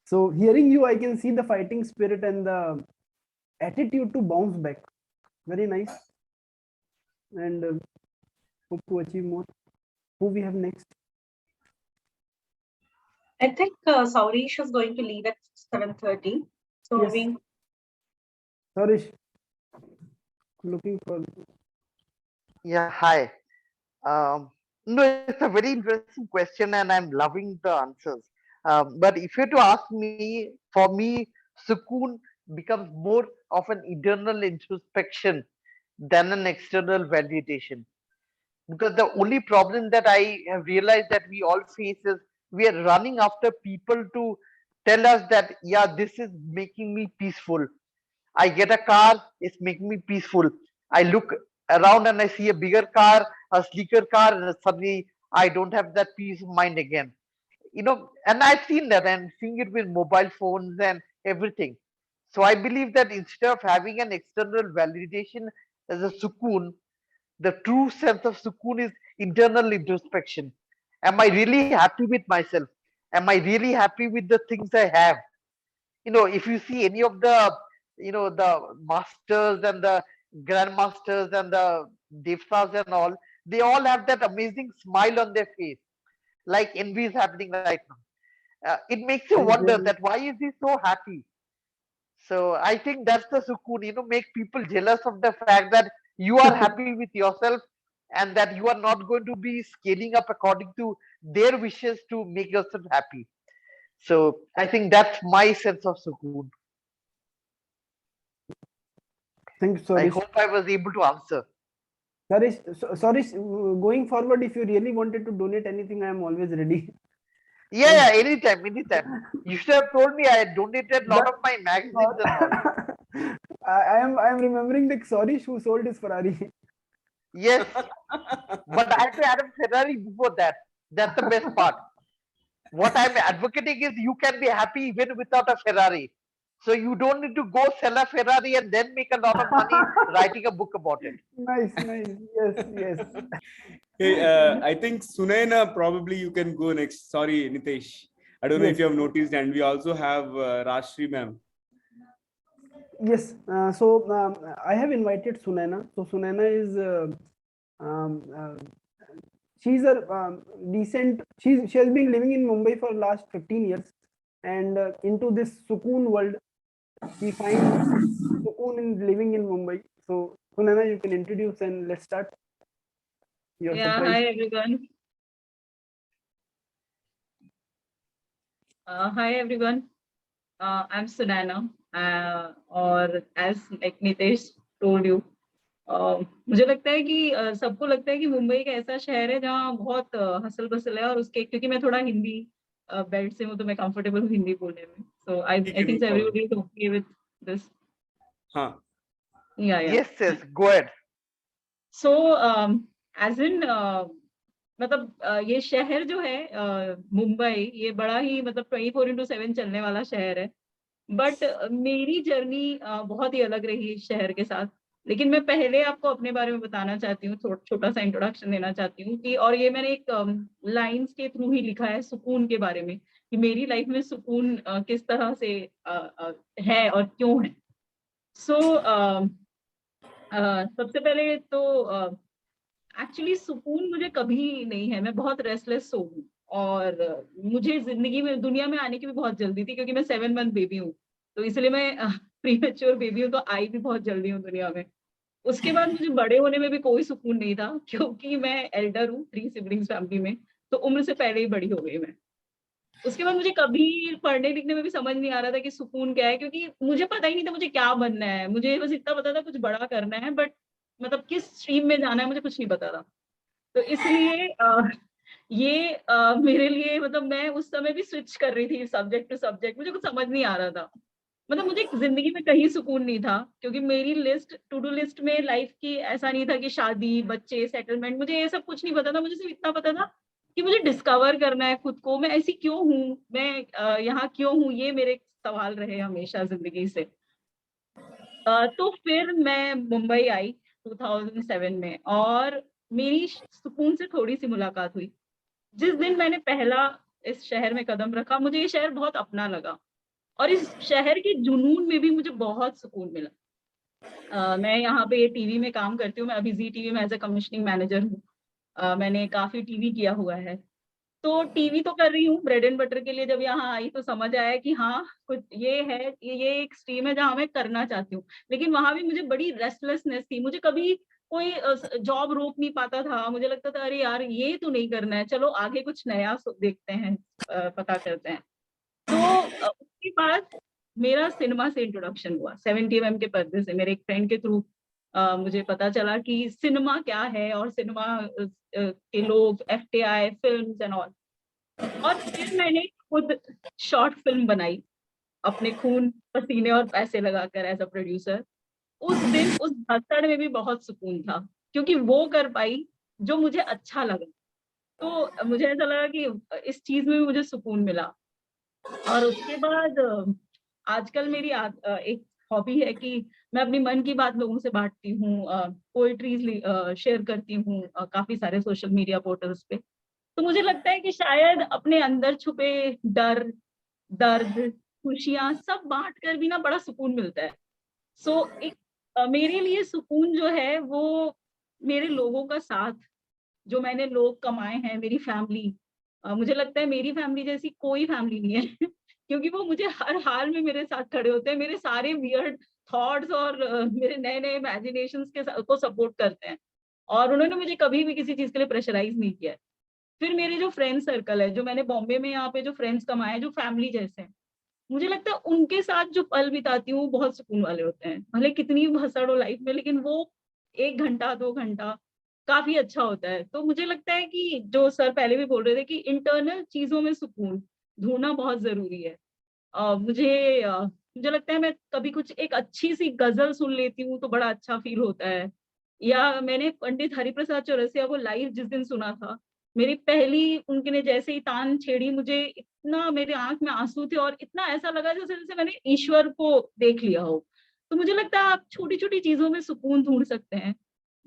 So hearing you, I can see the fighting spirit and the attitude to bounce back. Very nice. and hope to achieve more. Who we have next? I think Saurish is going to leave at 7:30. So Yes. Saurish, looking for. Yeah, hi. No, it's a very interesting question, and I'm loving the answers. But if you had to ask me, for me, Sukoon becomes more of an internal introspection than an external validation. Because the only problem that I have realized that we all face is we are running after people to tell us that, yeah, this is making me peaceful. I get a car, it's making me peaceful. I look around and I see a bigger car, a sleeker car, and suddenly I don't have that peace of mind again. And I've seen that and seeing it with mobile phones and everything. So I believe that instead of having an external validation as a sukoon, the true sense of sukoon is internal introspection. Am I really happy with myself? Am I really happy with the things I have? If you see any of the masters and the grandmasters and the devtas and all, they all have that amazing smile on their face, like envy is happening right now. It makes you wonder that why is he so happy. So I think that's the sukoon, make people jealous of the fact that you are happy with yourself and that you are not going to be scaling up according to their wishes to make yourself happy. So I think that's my sense of sukoon. Thank you, I Saurish. hope I was able to answer. Saurish, going forward, if you really wanted to donate anything, I am always ready. Yeah, anytime. You should have told me. I had donated a lot of my magazines and all. I am remembering the Saurish who sold his Ferrari. Yes, but I had to add a Ferrari before that. That's the best part. What I'm advocating is you can be happy even without a Ferrari. So you don't need to go sell a Ferrari and then make a lot of money writing a book about it. Nice. Yes. Hey, I think Sunaina, probably you can go next. Sorry, Nitesh. I don't know if you have noticed, and we also have Rashri ma'am. Yes. I have invited Sunaina. So Sunaina is she's a decent. She has been living in Mumbai for last 15 years, and into this Sukoon world, she finds Sukoon in living in Mumbai. So Sunaina, you can introduce and let's start. Hi everyone. Hi everyone. I'm Sunaina, और as like Nitesh told you, मुझे लगता है कि सबको लगता है कि मुंबई एक ऐसा शहर है जहाँ बहुत हसल बसल है और उसके क्योंकि मैं थोड़ा हिंदी बेल्ट से हूँ तो मैं कंफर्टेबल हूँ हिंदी बोलने में. So I think everybody is okay with this. हाँ. Yeah. Yes. Go ahead. So as in मतलब ये शहर जो है मुंबई ये बड़ा ही मतलब 24/7 चलने वाला शहर है. बट मेरी जर्नी बहुत ही अलग रही इस शहर के साथ. लेकिन मैं पहले आपको अपने बारे में बताना चाहती हूँ, छोटा सा इंट्रोडक्शन देना चाहती हूँ कि और ये मैंने एक लाइंस के थ्रू ही लिखा है सुकून के बारे में कि मेरी लाइफ में सुकून किस तरह से है और क्यों है. सो सबसे पहले तो एक्चुअली सुकून मुझे कभी नहीं है. मैं बहुत रेस्टलेस हूँ और मुझे जिंदगी में दुनिया में आने की भी बहुत जल्दी थी क्योंकि मैं 7 मंथ बेबी हूँ, तो इसलिए मैं प्रीमेच्योर बेबी हूँ, तो आई भी बहुत जल्दी हूँ दुनिया में. उसके बाद मुझे बड़े होने में भी कोई सुकून नहीं था क्योंकि मैं एल्डर हूँ 3 सिबलिंग्स फैमिली में, तो उम्र से पहले ही बड़ी हो गई मैं. उसके बाद मुझे कभी पढ़ने लिखने में भी समझ नहीं आ रहा था कि सुकून क्या है, क्योंकि मुझे पता ही नहीं था मुझे क्या बनना है. मुझे बस इतना पता था कुछ बड़ा करना है, बट मतलब किस स्ट्रीम में जाना है मुझे कुछ नहीं पता था. तो इसलिए ये मेरे लिए मतलब मैं उस समय भी स्विच कर रही थी सब्जेक्ट टू सब्जेक्ट. मुझे कुछ समझ नहीं आ रहा था. मतलब मुझे जिंदगी में कहीं सुकून नहीं था क्योंकि मेरी लिस्ट टू डू लिस्ट में लाइफ की ऐसा नहीं था कि शादी बच्चे सेटलमेंट, मुझे ये सब कुछ नहीं पता था. मुझे सिर्फ इतना पता था कि मुझे डिस्कवर करना है खुद को. मैं ऐसी क्यों हूँ, मैं यहाँ क्यों हूँ, ये मेरे सवाल रहे हमेशा जिंदगी से. तो फिर मैं मुंबई आई 2007 में और मेरी सुकून से थोड़ी सी मुलाकात हुई. जिस दिन मैंने पहला इस शहर में कदम रखा मुझे ये शहर बहुत अपना लगा और इस शहर के जुनून में भी मुझे बहुत सुकून मिला. मैं यहाँ पे टीवी में काम करती हूँ। मैं अभी जी टीवी में एज ए कमिश्निंग मैनेजर हूँ। मैंने काफी टीवी किया हुआ है, तो टीवी तो कर रही हूँ ब्रेड एंड बटर के लिए। जब यहाँ आई तो समझ आया कि हाँ कुछ ये है, ये एक स्ट्रीम है जहाँ मैं करना चाहती हूँ। लेकिन वहां भी मुझे बड़ी रेस्टलेसनेस थी, मुझे कभी कोई जॉब रोक नहीं पाता था। मुझे लगता था अरे यार ये तो नहीं करना है, चलो आगे कुछ नया देखते हैं, पता करते हैं। तो उसके बाद मेरा सिनेमा से इंट्रोडक्शन हुआ 70 mm के पर्दे से। मेरे एक फ्रेंड के थ्रू मुझे पता चला कि सिनेमा क्या है, और सिनेमा के लोग, FTI फिल्म्स एंड ऑल। और फिर मैंने खुद शॉर्ट फिल्म बनाई अपने खून पसीने और पैसे लगाकर एज अ प्रोड्यूसर। उस दिन उस भसड़ में भी बहुत सुकून था, क्योंकि वो कर पाई जो मुझे अच्छा लगा। तो मुझे ऐसा लगा कि इस चीज में भी मुझे सुकून मिला। और उसके बाद आजकल मेरी एक हॉबी है कि मैं अपनी मन की बात लोगों से बांटती हूँ, पोएट्रीज शेयर करती हूँ काफी सारे सोशल मीडिया पोर्टल्स पे। तो मुझे लगता है कि शायद अपने अंदर छुपे डर, दर्द, खुशियां सब बांट कर भी ना बड़ा सुकून मिलता है। सो एक मेरे लिए सुकून जो है वो मेरे लोगों का साथ, जो मैंने लोग कमाए हैं, मेरी फैमिली। मुझे लगता है मेरी फैमिली जैसी कोई फैमिली नहीं है क्योंकि वो मुझे हर हाल में मेरे साथ खड़े होते हैं, मेरे सारे वियर्ड थॉट्स और मेरे नए नए इमेजिनेशंस को सपोर्ट करते हैं, और उन्होंने मुझे कभी भी किसी चीज के लिए प्रेशराइज नहीं किया है। फिर मेरे जो फ्रेंड सर्कल है, जो मैंने बॉम्बे में यहाँ पे जो फ्रेंड्स कमाए, जो फैमिली जैसे हैं, मुझे लगता है उनके साथ जो पल बिताती हूँ बहुत सुकून वाले होते हैं। भले कितनी भी भसड़ हो लाइफ में, लेकिन वो 1 घंटा 2 घंटा काफी अच्छा होता है। तो मुझे लगता है कि जो सर पहले भी बोल रहे थे कि इंटरनल चीजों में सुकून ढूंढना बहुत जरूरी है। मुझे लगता है मैं कभी कुछ एक अच्छी सी गजल सुन लेती हूँ तो बड़ा अच्छा फील होता है। या मैंने पंडित हरिप्रसाद चौरसिया को लाइव जिस दिन सुना था, मेरी पहली उनके ने जैसे ही तान छेड़ी, मुझे इतना, मेरे आंख में आंसू थे और इतना ऐसा लगा जैसे जैसे मैंने ईश्वर को देख लिया हो। तो मुझे लगता है आप छोटी छोटी चीजों में सुकून ढूंढ सकते हैं।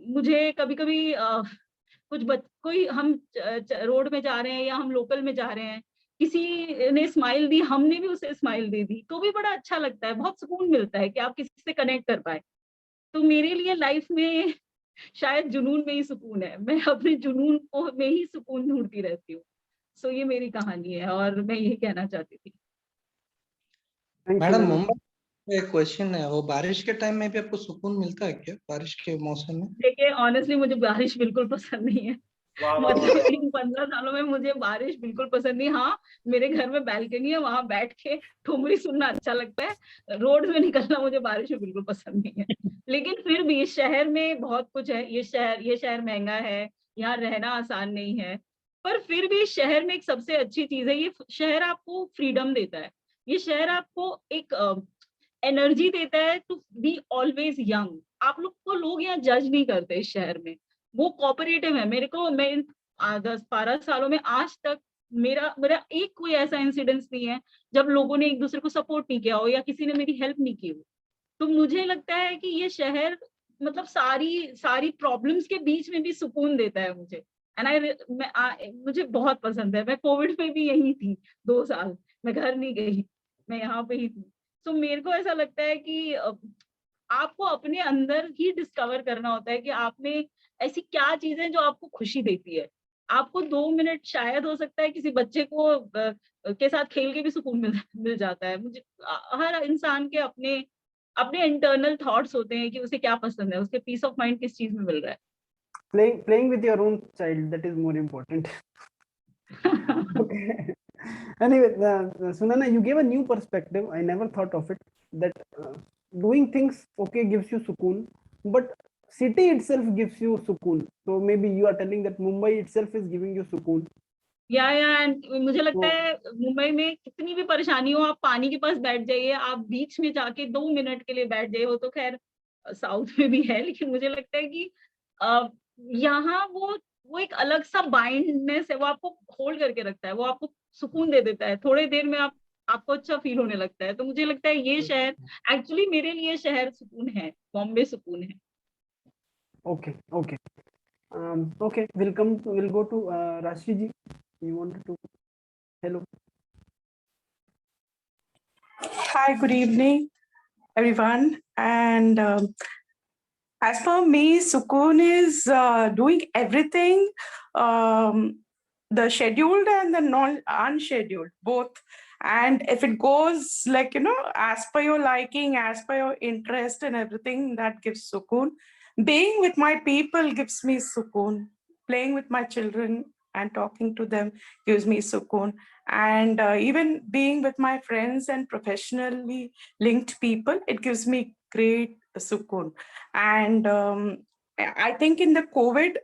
मुझे कभी कभी कोई हम रोड में जा रहे हैं या हम लोकल में जा रहे हैं, किसी ने स्माइल दी, हमने भी उसे स्माइल दे दी, तो भी बड़ा अच्छा लगता है, बहुत सुकून मिलता है कि आप किसी से कनेक्ट कर पाए। तो मेरे लिए लाइफ में शायद जुनून में ही सुकून है। मैं अपने जुनून को में ही सुकून ढूंढती रहती हूँ। सो ये मेरी कहानी है और मैं यही कहना चाहती थी। मैडम, मुंबई में एक क्वेश्चन है, वो बारिश के टाइम में भी आपको सुकून मिलता है क्या, बारिश के मौसम में? देखिए ऑनेस्टली मुझे बारिश बिल्कुल पसंद नहीं है। मतलब इन 15 सालों में मुझे बारिश बिल्कुल पसंद नहीं। हाँ, मेरे घर में बैल्कनी है, वहां बैठ के ठुमरी सुनना अच्छा लगता है। रोड में निकलना मुझे बारिश में बिल्कुल पसंद नहीं है। लेकिन फिर भी शहर में बहुत कुछ है। ये शहर महंगा है, यहाँ रहना आसान नहीं है, पर फिर भी शहर में एक सबसे अच्छी चीज है, ये शहर आपको फ्रीडम देता है। ये शहर आपको एक एनर्जी देता है टू बी ऑलवेज यंग। आप लोग को लोग यहाँ जज नहीं करते इस शहर में, वो कोऑपरेटिव है। मैं 10-12 सालों में आज तक मेरा मेरा एक कोई ऐसा इंसिडेंस नहीं है जब लोगों ने एक दूसरे को सपोर्ट नहीं किया हो या किसी ने मेरी हेल्प नहीं की हो। तो मुझे लगता है कि ये शहर मतलब सारी सारी प्रॉब्लम्स के बीच में भी सुकून देता है मुझे। मुझे बहुत पसंद है। मैं कोविड में भी यही थी 2 साल, मैं घर नहीं गई, मैं यहाँ पे ही थी। तो मेरे को ऐसा लगता है कि आपको अपने अंदर ही डिस्कवर करना होता है कि आप में ऐसी क्या चीजें हैं जो आपको खुशी देती है। आपको 2 मिनट शायद हो सकता है किसी बच्चे को के साथ खेल के भी सुकून मिल जाता है। मुझे हर इंसान के अपने अपने इंटरनल थॉट्स होते हैं कि उसे क्या पसंद है, उसके पीस ऑफ माइंड किस चीज में मिल रहा है। Playing with your own child, that is more important. Okay. Anyway, Sunana, you gave a new perspective. I never thought of it, that doing things okay gives you sukoon, but city itself gives you sukoon. So maybe you are telling that Mumbai itself is giving you sukoon. And मुझे लगता है मुंबई में कितनी भी परेशानी हो, आप पानी के पास बैठ जाइए, आप बीच में जाके 2 मिनट के लिए बैठ जाइए। वो तो खैर साउथ में भी है, लेकिन मुझे लगता है कि यहाँ वो एक अलग सा बाइंडनेस है, वो आपको होल्ड करके रखता है, वो आपको सुकून दे देता है। थोड़े देर में आपको अच्छा फील होने लगता है। तो मुझे लगता है ये शहर एक्चुअली मेरे लिए शहर सुकून है, बॉम्बे सुकून है। Okay, okay. Okay, we'll go to Rashi ji. You wanted to? Hello. Hi, good evening. everyone. And as for me, Sukoon is doing everything, the scheduled and the non-unscheduled, both. And if it goes like, as per your liking, as per your interest and everything, that gives Sukoon. Being with my people gives me Sukoon. Playing with my children and talking to them gives me Sukoon. And even being with my friends and professionally linked people, it gives me great Sukoon. And I think in the COVID,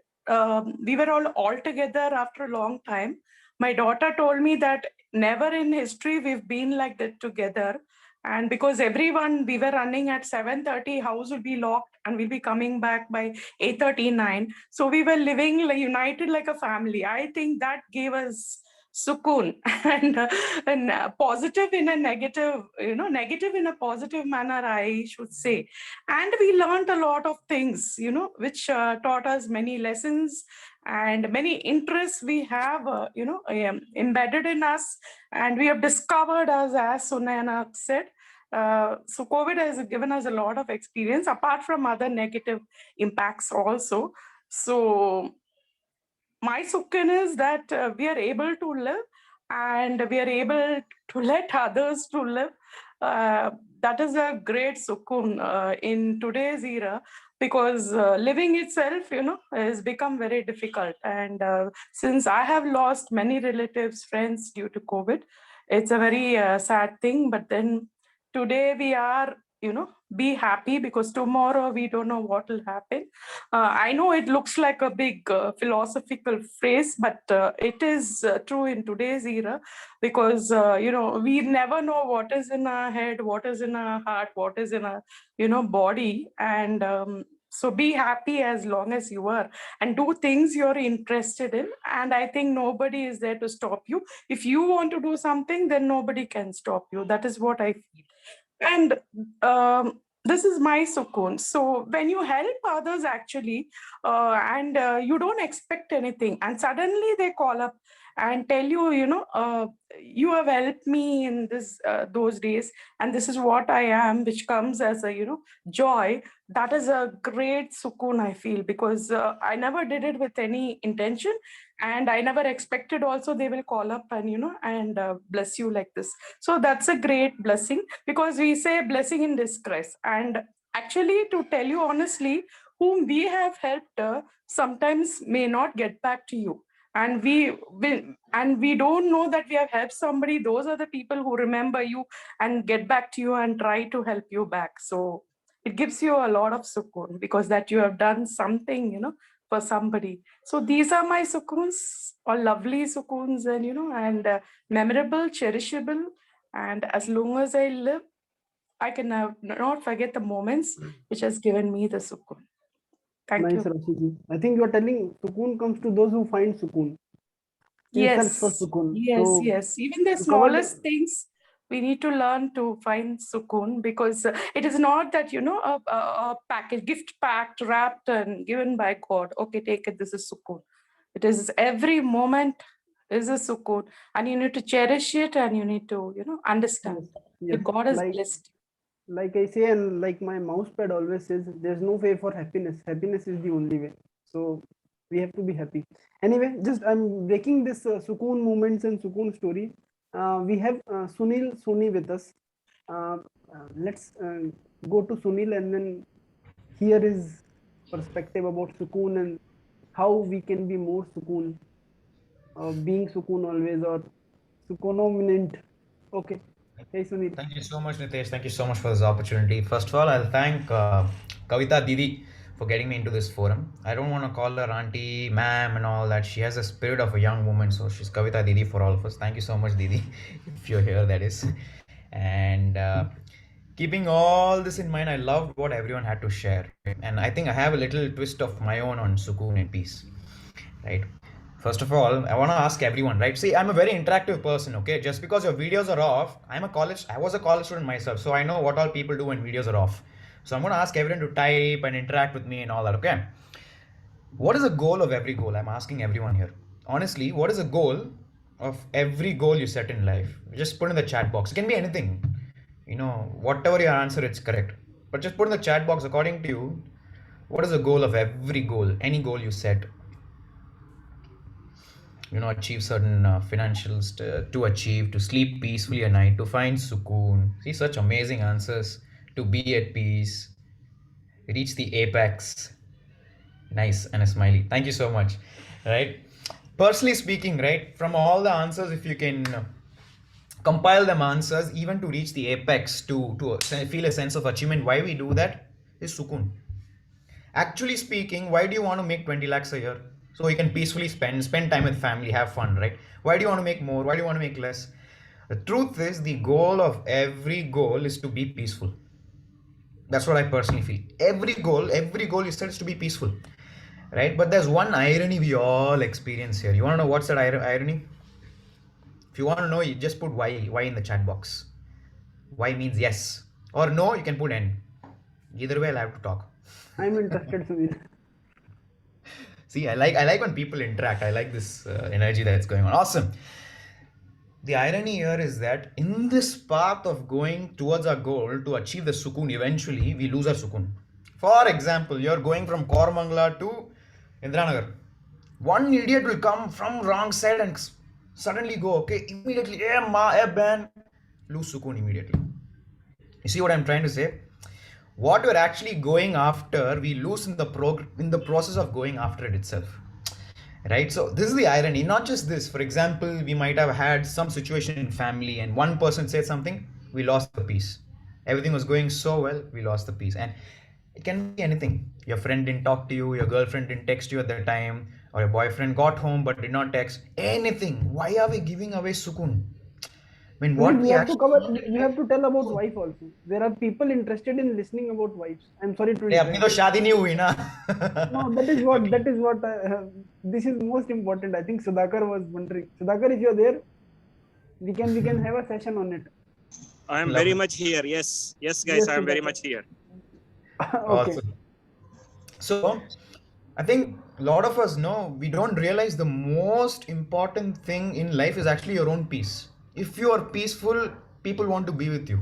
we were all together after a long time. My daughter told me that never in history we've been like that together. And because everyone, we were running at 7:30, house would be locked and we'll be coming back by 8:39. So we were living like, united like a family. I think that gave us Sukoon and positive in a negative, negative in a positive manner, I should say. And we learned a lot of things, which taught us many lessons and many interests we have, embedded in us. And we have discovered, as Sunayana said, so COVID has given us a lot of experience apart from other negative impacts also. So my Sukun is that we are able to live and we are able to let others to live. That is a great Sukun in today's era, because living itself, has become very difficult. And since I have lost many relatives, friends due to COVID, it's a very sad thing. But then today we are, be happy, because tomorrow we don't know what will happen. I know it looks like a big philosophical phrase, but it is true in today's era, because, we never know what is in our head, what is in our heart, what is in our, body. And so be happy as long as you are, and do things you're interested in. And I think nobody is there to stop you. If you want to do something, then nobody can stop you. That is what I feel. And this is my Sukoon. So when you help others actually, and you don't expect anything, and suddenly they call up and tell you, you have helped me in this those days, and this is what I am, which comes as a, joy. That is a great Sukoon, I feel, because I never did it with any intention, and I never expected also they will call up and, and bless you like this. So that's a great blessing, because we say blessing in disgrace. And actually, to tell you honestly, whom we have helped sometimes may not get back to you. And we don't know that we have helped somebody. Those are the people who remember you and get back to you and try to help you back. So it gives you a lot of Sukoon, because that you have done something, for somebody. So these are my Sukoons, or lovely Sukoons, and, and memorable, cherishable. And as long as I live, I can not forget the moments which has given me the Sukoon. Thank Nice, you. Rashiji. I think you are telling Sukoon comes to those who find Sukoon. They search for Yes, Sukoon. yes, So yes. Even the you covered smallest things, we need to learn to find Sukoon, because it is not that, a package, gift packed, wrapped, and given by God. Okay, take it. This is Sukoon. It is every moment is a Sukoon, and you need to cherish it, and you need to, understand yes, that God has like blessed. like I say, and like my mouse pad always says, there's no way for happiness. Happiness is the only way. So we have to be happy. Anyway, just I'm breaking this Sukoon moments and Sukoon story. We have Sunil Suni with us. Let's go to Sunil and then hear his perspective about Sukoon and how we can be more Sukoon, being Sukoon always, or Sukonominant. Okay. Hey Sunil. Thank you so much, Nitesh. Thank you so much for this opportunity. First of all, I'll thank Kavita Didi for getting me into this forum. I don't want to call her auntie, ma'am, and all that. She has the spirit of a young woman, so she's Kavita Didi for all of us. Thank you so much, Didi, if you're here, that is. And keeping all this in mind, I loved what everyone had to share, right? And I think I have a little twist of my own on Sukoon and peace, right? First of all, I want to ask everyone, right? See, I'm a very interactive person, okay? Just because your videos are off, I was a college student myself, so I know what all people do when videos are off. So I'm going to ask everyone to type and interact with me and all that, okay? What is the goal of every goal? I'm asking everyone here. Honestly, what is the goal of every goal you set in life? Just put in the chat box. It can be anything. Whatever your answer, it's correct. But just put in the chat box, according to you, what is the goal of every goal, any goal you set? Achieve certain financials to achieve, to sleep peacefully at night, to find Sukoon. See, such amazing answers. To be at peace, reach the apex. Nice, and a smiley. Thank you so much. Right? Personally speaking, right, from all the answers, if you can compile them answers, even to reach the apex, to feel a sense of achievement, why we do that is Sukoon. Actually speaking, why do you want to make 20 lakhs a year? So you can peacefully spend time with family, have fun, right? Why do you want to make more? Why do you want to make less? The truth is, the goal of every goal is to be peaceful. That's what I personally feel. Every goal you set is to be peaceful, right? But there's one irony we all experience here. You want to know what's that irony? If you want to know, you just put why in the chat box. Y means yes, or no, you can put N. Either way, I'll have to talk. I'm interested, Sumit. See, I like when people interact. I like this energy that's going on. Awesome. The irony here is that in this path of going towards our goal to achieve the Sukoon, eventually we lose our Sukoon. For example, you're going from Koramangala to Indranagar. One idiot will come from wrong side and suddenly go, okay, immediately, Ben, lose Sukoon immediately. You see what I'm trying to say? What we're actually going after, we lose in the process of going after it itself. Right? So this is the irony. Not just this. For example, we might have had some situation in family and one person said something, we lost the peace. Everything was going so well, we lost the peace. And it can be anything. Your friend didn't talk to you, your girlfriend didn't text you at that time, or your boyfriend got home but did not text. Anything. Why are we giving away Sukoon? I mean, what we have to cover, we have to tell about wife also. There are people interested in listening about wives. I'm sorry to interrupt. No, that is what this is most important. I think Sudhakar was wondering. Sudhakar, if you're there, we can have a session on it. I am very much here. Yes, guys, I am very much here. Okay. Awesome. So, I think a lot of us know, we don't realize the most important thing in life is actually your own peace. If you are peaceful, people want to be with you.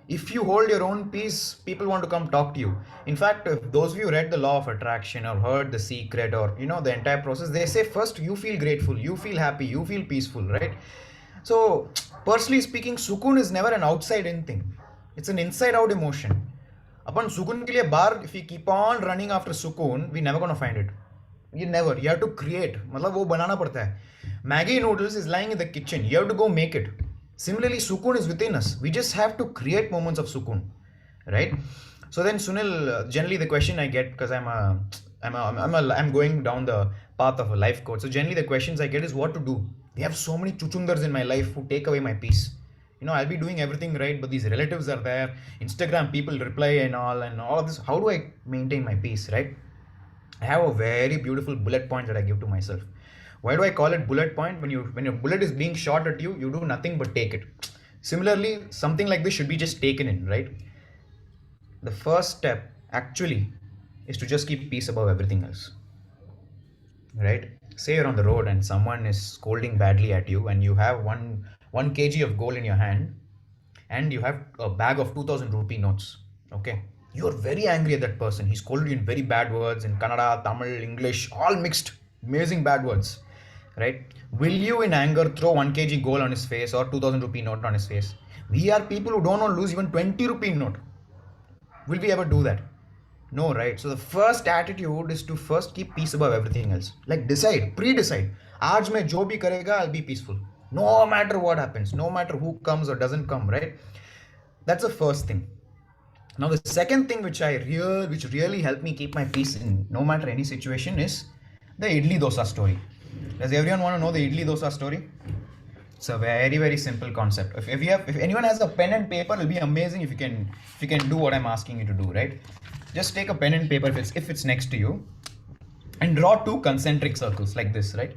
If you hold your own peace, people want to come talk to you. In fact, if those of you read the law of attraction or heard The Secret or the entire process, they say first you feel grateful, you feel happy, you feel peaceful, right? So personally speaking, Sukoon is never an outside in thing. It's an inside out emotion. Upon Sukoon ke liye bar, if we keep on running after Sukoon, we're never going to find it. You have to create. मतलब वो बनाना पड़ता है. Maggi noodles is lying in the kitchen. You have to go make it. Similarly, Sukoon is within us. We just have to create moments of Sukoon, right? So then, Sunil, generally the question I get, because I'm going down the path of a life coach. So generally the questions I get is what to do. We have so many chuchundars in my life who take away my peace. I'll be doing everything right, but these relatives are there. Instagram people reply and all of this. How do I maintain my peace, right? I have a very beautiful bullet point that I give to myself. Why do I call it bullet point? When your bullet is being shot at you, you do nothing but take it. Similarly, something like this should be just taken in, right? The first step actually is to just keep peace above everything else, right? Say you're on the road and someone is scolding badly at you and you have one kg of gold in your hand and you have a bag of 2000 rupee notes, okay? You're very angry at that person. He scolded you in very bad words in Kannada, Tamil, English, all mixed, amazing bad words, right? Will you in anger throw 1 kg gold on his face or 2000 rupee note on his face? We are people who don't want to lose even 20 rupee note. Will we ever do that? No, right? So the first attitude is to first keep peace above everything else. Like pre-decide. Aaj mein jo bhi karega, I'll be peaceful. No matter what happens, no matter who comes or doesn't come, right? That's the first thing. Now the second thing which really helped me keep my peace in no matter any situation is the Idli Dosa story. Does everyone want to know the Idli Dosa story? It's a very, very simple concept. If anyone has a pen and paper, it'll be amazing if you can do what I'm asking you to do, right? Just take a pen and paper if it's next to you and draw 2 concentric circles like this, right?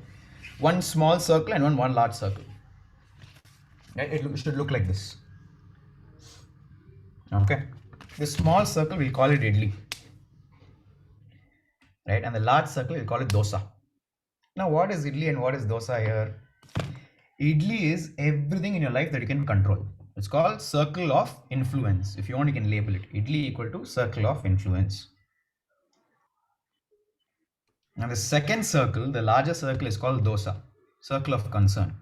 One small circle and one large circle. Right? It should look like this. Okay. This small circle, we'll call it Idli. Right? And the large circle, we'll call it Dosa. Now, what is Idli and what is Dosa here? Idli is everything in your life that you can control. It's called circle of influence. If you want, you can label it. Idli equal to circle of influence. Now the second circle, the larger circle, is called dosa, circle of concern.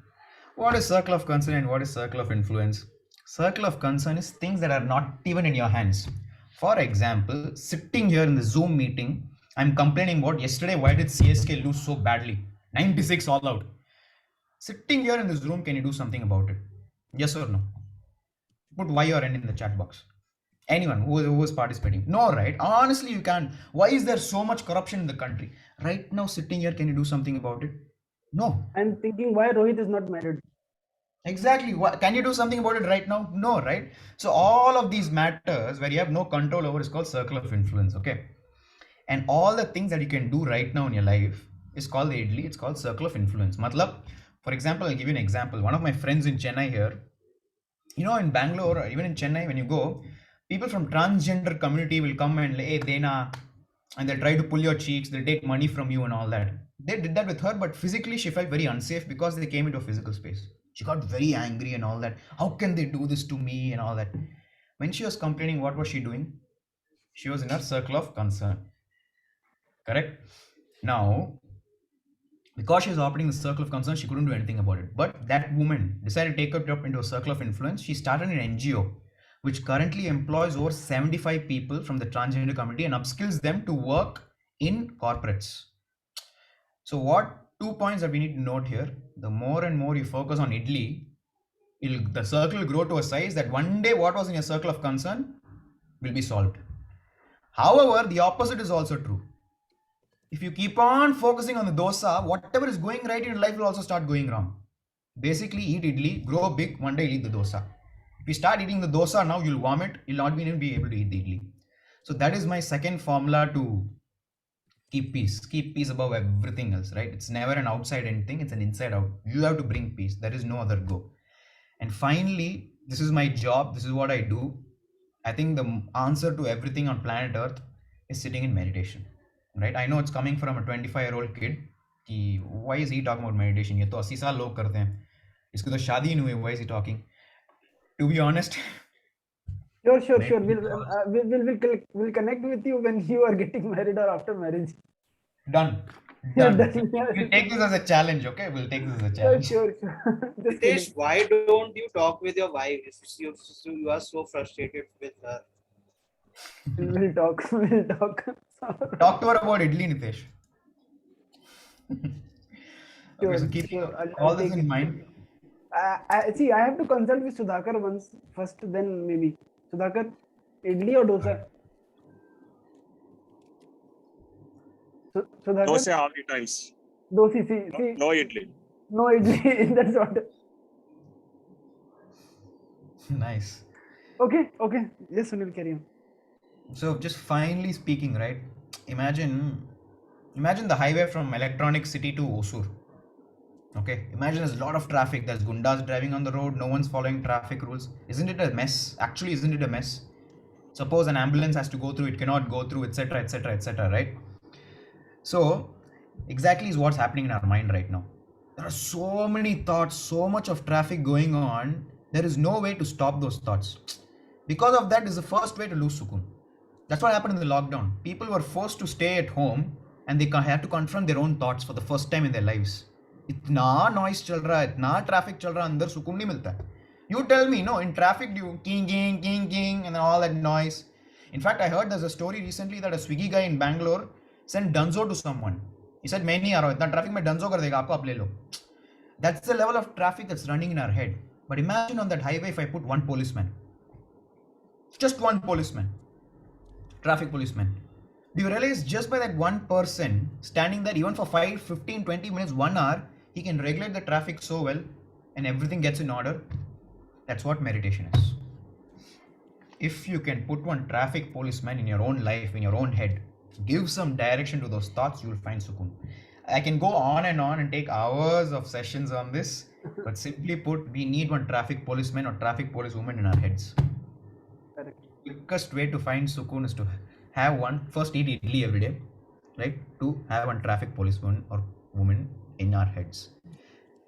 What is circle of concern and what is circle of influence? Circle of concern is things that are not even in your hands. For example, sitting here in the Zoom meeting, I'm complaining about yesterday, why did CSK lose so badly? 96 all out. Sitting here in this room, can you do something about it? Yes or no? Put Y or N in the chat box. Anyone who is participating. No, right? Honestly, you can't. Why is there so much corruption in the country? Right now, sitting here, can you do something about it? No. I'm thinking why Rohit is not married. Exactly. Can you do something about it right now? No, right? So all of these matters where you have no control over is called circle of influence. Okay. And all the things that you can do right now in your life is called the Idli. It's called circle of influence. Matlab, for example, I'll give you an example. One of my friends in Chennai here, in Bangalore or even in Chennai, when you go, people from transgender community will come and hey, Dena, and they'll try to pull your cheeks, they'll take money from you and all that. They did that with her, but physically she felt very unsafe because they came into a physical space. She got very angry and all that. How can they do this to me and all that? When she was complaining, what was she doing? She was in her circle of concern. Correct? Now, because she was operating in the circle of concern, she couldn't do anything about it. But that woman decided to take it up into a circle of influence. She started an NGO, which currently employs over 75 people from the transgender community and upskills them to work in corporates. So what 2 points that we need to note here, the more and more you focus on Idli, the circle will grow to a size that one day what was in your circle of concern will be solved. However, the opposite is also true. If you keep on focusing on the dosa, whatever is going right in your life will also start going wrong. Basically, eat idli, grow big, one day you'll eat the dosa. If you start eating the dosa now, you'll vomit, you'll not even be able to eat the idli. So that is my second formula to keep peace above everything else, right? It's never an outside in thing, it's an inside out. You have to bring peace. There is no other go. And finally, this is my job, this is what I do. I think the answer to everything on planet Earth is sitting in meditation, right? I know it's coming from a 25-year-old kid. Why is he talking about meditation? ये तो 80 साल लोग करते हैं. इसको तो शादी नहीं हुई. Why is he talking? To be honest. Sure. We'll connect with you when you are getting married or after marriage. Done. We'll take this as a challenge, okay? We'll take this as a challenge. Sure. Ritesh, why don't you talk with your wife if you are so frustrated with her? We'll talk. Talk to her about Idli, Nitesh. Okay, so keep all this in mind. I have to consult with Sudhakar once first, then maybe. Sudhakar, Idli or dosa? Sudhakar? Dosa all the times. Dosi, see. No idli. No idli, that's what. Nice. Okay. Yes, Sunil, carry on. So just finally speaking, right? Imagine the highway from Electronic City to Osur. Okay, imagine there's a lot of traffic. There's gundas driving on the road. No one's following traffic rules. Isn't it a mess? Actually, isn't it a mess? Suppose an ambulance has to go through, it cannot go through, etc., right? So exactly is what's happening in our mind right now. There are so many thoughts, so much of traffic going on. There is no way to stop those thoughts. Because of that is the first way to lose Sukun. That's what happened in the lockdown. People were forced to stay at home and they had to confront their own thoughts for the first time in their lives. इतना noise चल रहा है, इतना traffic चल रहा है, अंदर सुकून नहीं मिलता है. You tell me, no, in traffic, you king, and all that noise. In fact, I heard there's a story recently that a Swiggy guy in Bangalore sent Dunzo to someone. He said, मैं नहीं आ रहा हूँ, इतना traffic में Dunzo कर देगा, आपको आप ले लो. That's the level of traffic that's running in our head. But imagine on that highway if I put one policeman. Just one policeman. Traffic policeman. Do you realize just by that one person standing there even for 5, 15, 20 minutes, 1 hour, he can regulate the traffic so well and everything gets in order? That's what meditation is. If you can put one traffic policeman in your own life, in your own head, give some direction to those thoughts, you will find Sukun. I can go on and take hours of sessions on this, but simply put, we need one traffic policeman or traffic policewoman in our heads. Correct. Quickest way to find Sukun is to have one, first eat idli every day, right? To have one traffic policeman or woman in our heads.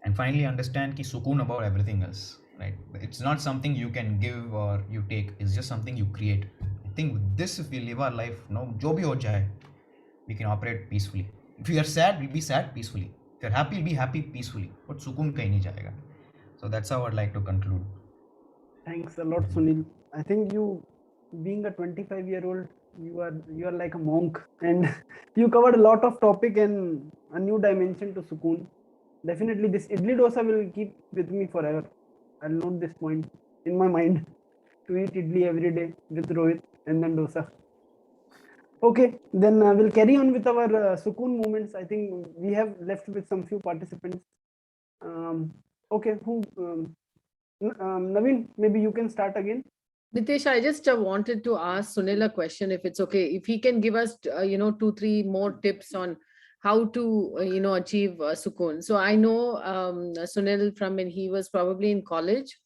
And finally understand ki Sukun about everything else. right? It's not something you can give or you take, it's just something you create. I think with this, if we live our life, no, jo bhi ho jaye, we can operate peacefully. If we are sad, we'll be sad peacefully. If you're happy, we'll be happy peacefully. But Sukun kahin nahi jayega. So that's how I'd like to conclude. Thanks a lot, Sunil. I think you, being a 25-year-old, you are like a monk, and you covered a lot of topic and a new dimension to Sukoon. Definitely, this idli dosa will keep with me forever. I'll note this point in my mind to eat idli every day with Rohit and then dosa. Okay, then we'll carry on with our Sukoon moments. I think we have left with some few participants. Okay, Naveen, maybe you can start again. Nitesh, I just wanted to ask Sunil a question, if it's okay. If he can give us, 2-3 more tips on how to, achieve Sukoon. So I know Sunil from when he was probably in college,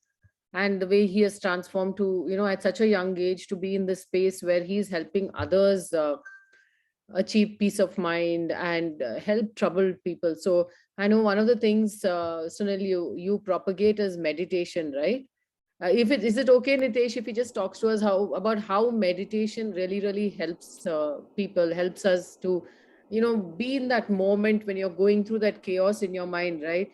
and the way he has transformed to, at such a young age to be in this space where he's helping others achieve peace of mind and help troubled people. So I know one of the things, Sunil, you propagate is meditation, right? Is it okay, Nitesh, if he just talks to us about how meditation really helps people, helps us to, be in that moment when you're going through that chaos in your mind, right?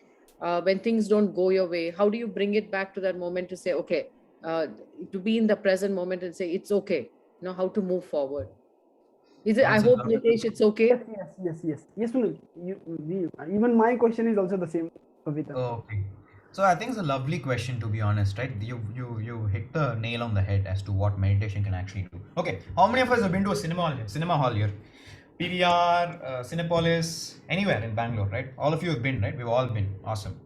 When things don't go your way, how do you bring it back to that moment to say, okay, to be in the present moment and say, it's okay, how to move forward? Is it? I hope, Nitesh, it's okay. Yes, Sunil. Even my question is also the same, Kavita. Okay. So I think it's a lovely question, to be honest, right? You hit the nail on the head as to what meditation can actually do. Okay, how many of us have been to a cinema hall here? PVR, Cinepolis, anywhere in Bangalore, right? All of you have been, right? We've all been. Awesome.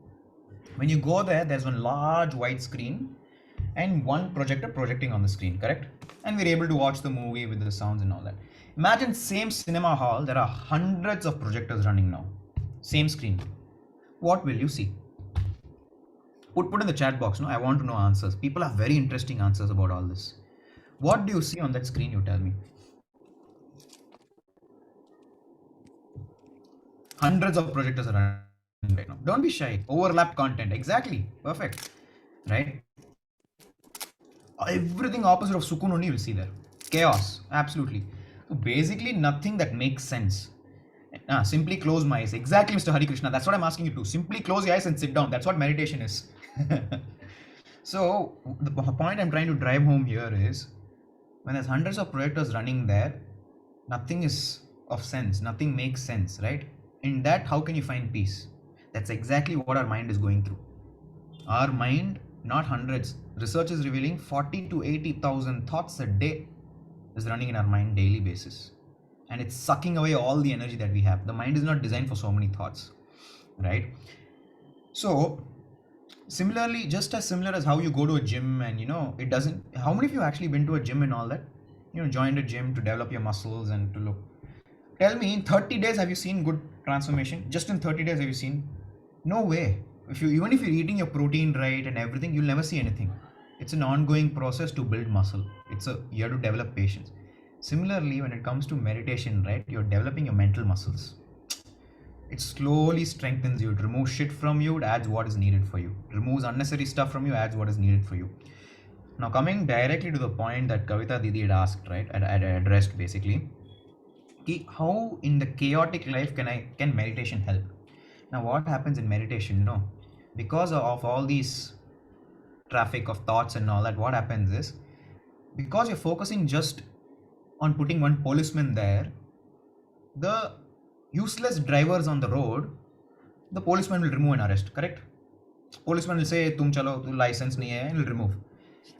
When you go there, there's one large white screen and one projector projecting on the screen, correct? And we're able to watch the movie with the sounds and all that. Imagine same cinema hall, there are hundreds of projectors running now. Same screen. What will you see? Put in the chat box. No, I want to know answers. People have very interesting answers about all this. What do you see on that screen? You tell me. Hundreds of projectors are running right now. Don't be shy. Overlap content. Exactly. Perfect. Right? Everything opposite of Sukun only you will see there. Chaos. Absolutely. So basically nothing that makes sense. Simply close my eyes. Exactly, Mr. Hari Krishna. That's what I'm asking you to. Simply close your eyes and sit down. That's what meditation is. So the point I'm trying to drive home here is, when there's hundreds of projectors running there, nothing is of sense. Nothing makes sense, right? In that, how can you find peace? That's exactly what our mind is going through. Our mind, not hundreds. Research is revealing 40 to 80,000 thoughts a day is running in our mind daily basis. And it's sucking away all the energy that we have. The mind is not designed for so many thoughts, right? So similarly, just as similar as how you go to a gym and it doesn't, how many of you actually been to a gym and all that, joined a gym to develop your muscles and to look, tell me, in 30 days have you seen good transformation? Just in 30 days have you seen? No way. Even if you're eating your protein right and everything, you'll never see anything. It's an ongoing process to build muscle. You have to develop patience. Similarly, when it comes to meditation, right, you're developing your mental muscles. It slowly strengthens you. It removes shit from you. It adds what is needed for you. It removes unnecessary stuff from you. Adds what is needed for you. Now, coming directly to the point that Kavita Didi had asked, right, had addressed basically, how in the chaotic life can meditation help? Now, what happens in meditation? Because of all these traffic of thoughts and all that, what happens is, because you're focusing just on putting one policeman there, the useless drivers on the road, the policeman will remove and arrest, correct? Policeman will say, tum chalo, tu license nahi hai, and will remove.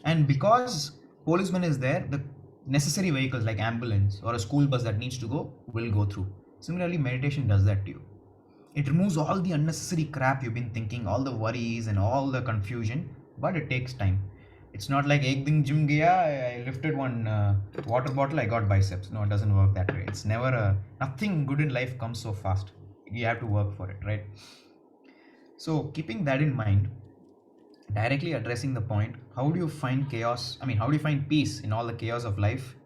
And because policeman is there, the necessary vehicles like ambulance or a school bus that needs to go will go through. Similarly, meditation does that to you. It removes all the unnecessary crap you've been thinking, all the worries and all the confusion, but it takes time. It's not like ek din gym gaya, I lifted one water bottle, I got biceps. No, it doesn't work that way. It's never nothing good in life comes so fast. You have to work for it, right? So keeping that in mind, directly addressing the point, how do you find chaos? How do you find peace in all the chaos of life?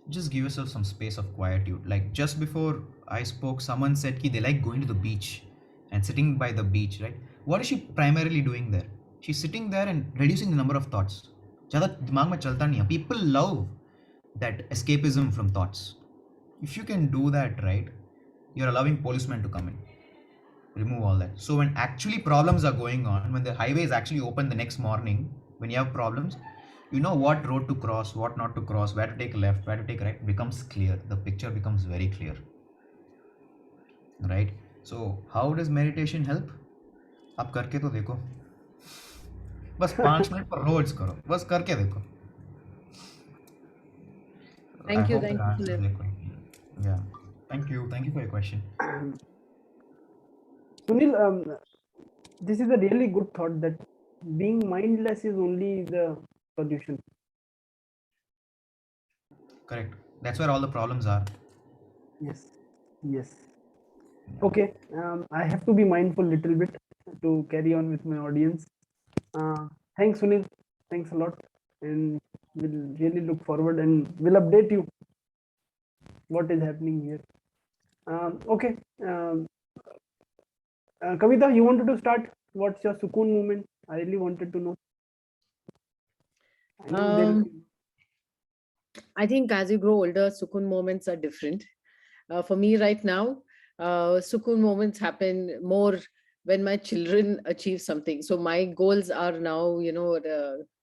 Just give yourself some space of quietude. Like just before I spoke, someone said they like going to the beach and sitting by the beach, right? What is she primarily doing there? She's sitting there and reducing the number of thoughts. ज़्यादा दिमाग में चलता नहीं है. People love that escapism from thoughts. If you can do that right, you're allowing policemen to come in. Remove all that. So when actually problems are going on, when the highway is actually open the next morning, when you have problems, you know what road to cross, what not to cross, where to take left, where to take right, becomes clear. The picture becomes very clear. Right? So how does meditation help? आप करके तो देखो. बस 5 minute पर रोज करो. बस करके देखो. I Thank you. hope Thank that you, answers Sunil. your question. Yeah. Thank you. Thank you for your question. Sunil, this is a really good thought that being mindless is only the solution. Correct. That's where all the problems are. Yes. Yes. Okay. I have to be mindful little bit to carry on with my audience. Thanks, Sunil. Thanks a lot. And we'll really look forward and we'll update you what is happening here. Okay. Kavita, you wanted to start? What's your Sukoon movement? I really wanted to know. I think as you grow older, Sukun moments are different. For me right now, Sukun moments happen more when my children achieve something. So my goals are now,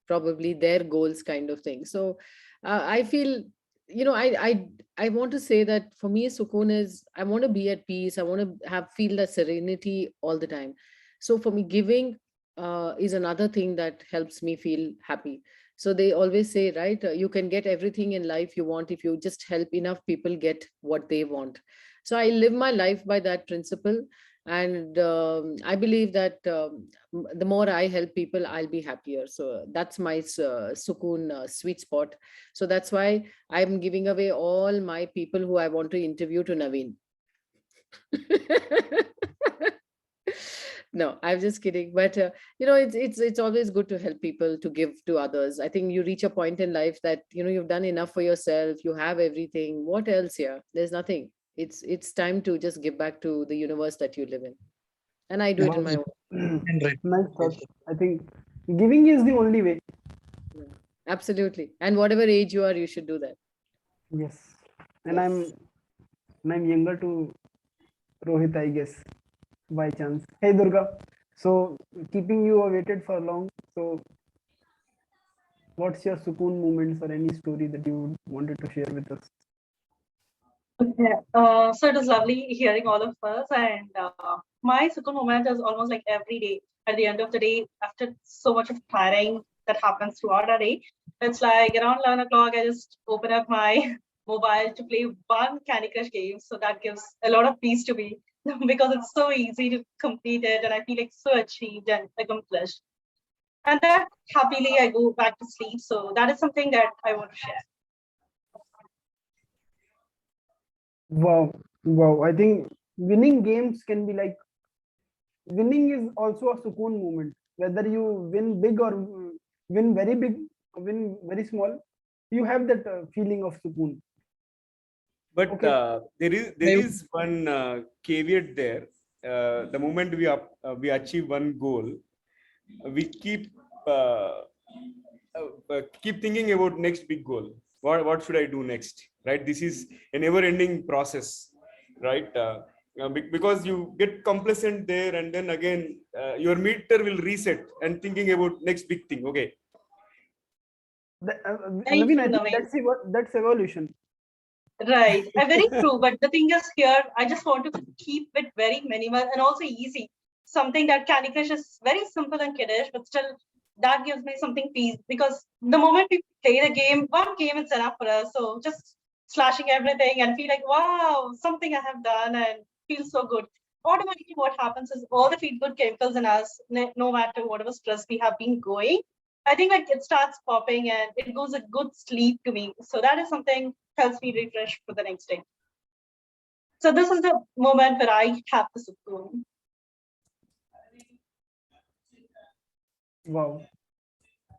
probably their goals kind of thing. So I feel, I want to say that for me, Sukun is, I want to be at peace. I want to feel the serenity all the time. So for me, giving is another thing that helps me feel happy. So they always say, right, you can get everything in life you want if you just help enough people get what they want. So I live my life by that principle. And I believe that the more I help people, I'll be happier. So that's my Sukoon sweet spot. So that's why I'm giving away all my people who I want to interview to Naveen. No, I'm just kidding. But it's always good to help people, to give to others. I think you reach a point in life that you've done enough for yourself. You have everything. What else here? There's nothing. It's time to just give back to the universe that you live in, and I do it in my own. Nice thought. I think giving is the only way. Yeah, absolutely. And whatever age you are, you should do that. Yes. And I'm younger to Rohit, I guess, by chance. Hey Durga. So keeping you awaited for long. So what's your Sukoon moments or any story that you wanted to share with us? Okay. So it was lovely hearing all of us, and my Sukun moment is almost like every day. At the end of the day, after so much of tiring that happens throughout our day, it's like around 11 o'clock, I just open up my mobile to play one Candy Crush game. So that gives a lot of peace to me because it's so easy to complete it, and I feel like so achieved and accomplished. And then happily I go back to sleep. So that is something that I want to share. Wow. I think winning games can be like, winning is also a Sukoon moment. Whether you win big or win very big, win very small, you have that feeling of Sukoon. But there is one caveat there. The moment we achieve one goal, we keep thinking about next big goal. What should I do next? Right? This is a never-ending process, right? Because you get complacent there, and then again your meter will reset and thinking about next big thing. Okay. Naveen, I think that's evolution. Right, very true. But the thing is here, I just want to keep it very minimal and also easy. Something that Candy Crush is very simple and kiddish, but still that gives me something peace, because the moment we play the game, one game is enough for us. So just slashing everything and feel like, wow, something I have done, and feel so good. Automatically what happens is all the feel good chemicals in us, no matter whatever stress we have been going, I think like it starts popping and it goes a good sleep to me. So that is something helps me refresh for the next day. So this is the moment where I have the Sukoon. Wow.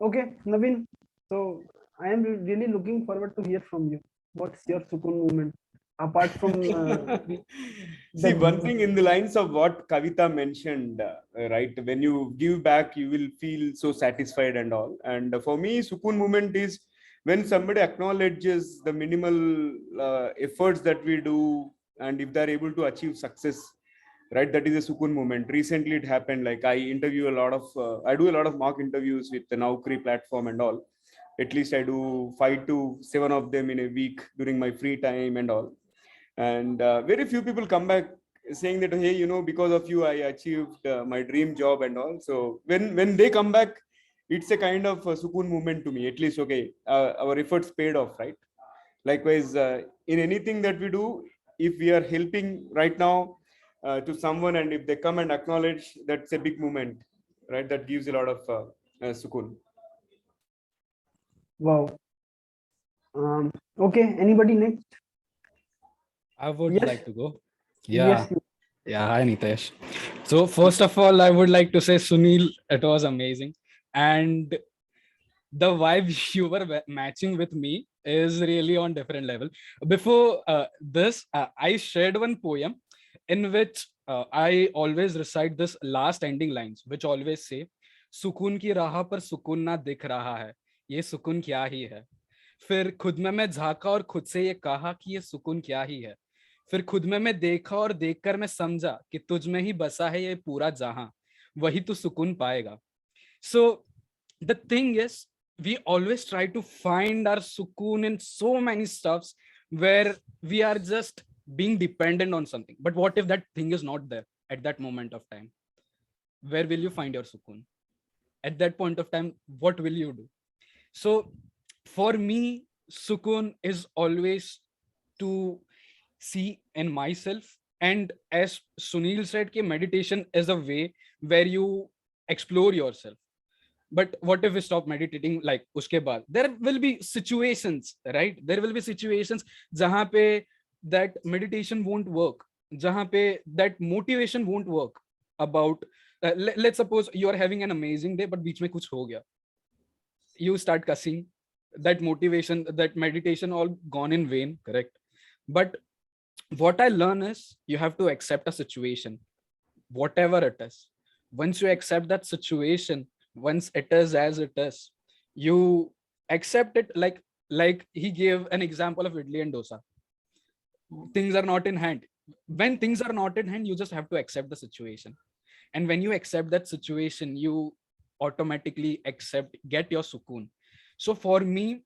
Okay, Naveen. So I am really looking forward to hear from you. What's your Sukoon moment? apart from See, one thing in the lines of what Kavita mentioned, right? When you give back, you will feel so satisfied and all. And for me, Sukun moment is when somebody acknowledges the minimal efforts that we do, and if they're able to achieve success, right? That is a Sukun moment. Recently, it happened. Like I interview a lot of, I do a lot of mock interviews with the Naukri platform and all. At least I do 5 to 7 of them in a week during my free time and all. And very few people come back saying that, hey, you know, because of you I achieved my dream job and all. So when they come back, it's a kind of a Sukun moment to me. At least, okay, our efforts paid off, right? Likewise, in anything that we do, if we are helping right now to someone, and if they come and acknowledge, that's a big moment, right? That gives a lot of Sukun. Wow. Okay, anybody next? I would Yes. like to go. Yes. Yeah. Hi, Nitesh. So first of all, I would like to say, Sunil, it was amazing. And the vibe you were matching with me is really on different level. Before this, I shared one poem in which I always recite this last ending lines, which always say, सुकून की राह पर सुकून ना दिख रहा है, ये सुकून क्या ही है. फिर खुद में मैं झांका और खुद से ये कहा कि ये सुकून क्या ही है. फिर खुद में मैं देखा और देखकर मैं समझा कि तुझ में ही बसा है ये पूरा जहां, वही तू सुकून पाएगा. So the thing is, we always try to find our sukoon in so many stuffs where we are just being dependent on something. But what if that thing is not there at that moment of time? Where will you find your sukoon? At that point of time, what will you do? So for me, sukoon is always to see in myself. And as Sunil said, meditation is a way where you explore yourself. But what if we stop meditating? Like uske baad, there will be situations, right? There will be situations jahan pe that meditation won't work, jahan pe that motivation won't work. About let's suppose you are having an amazing day, but beech mein kuch ho gaya, you start cussing, that motivation, that meditation, all gone in vain, correct? But what I learn is, you have to accept a situation, whatever it is. Once you accept that situation, once it is as it is, you accept it. Like he gave an example of idli and dosa. Things are not in hand. When things are not in hand, you just have to accept the situation. And when you accept that situation, you automatically get your sukoon. So for me,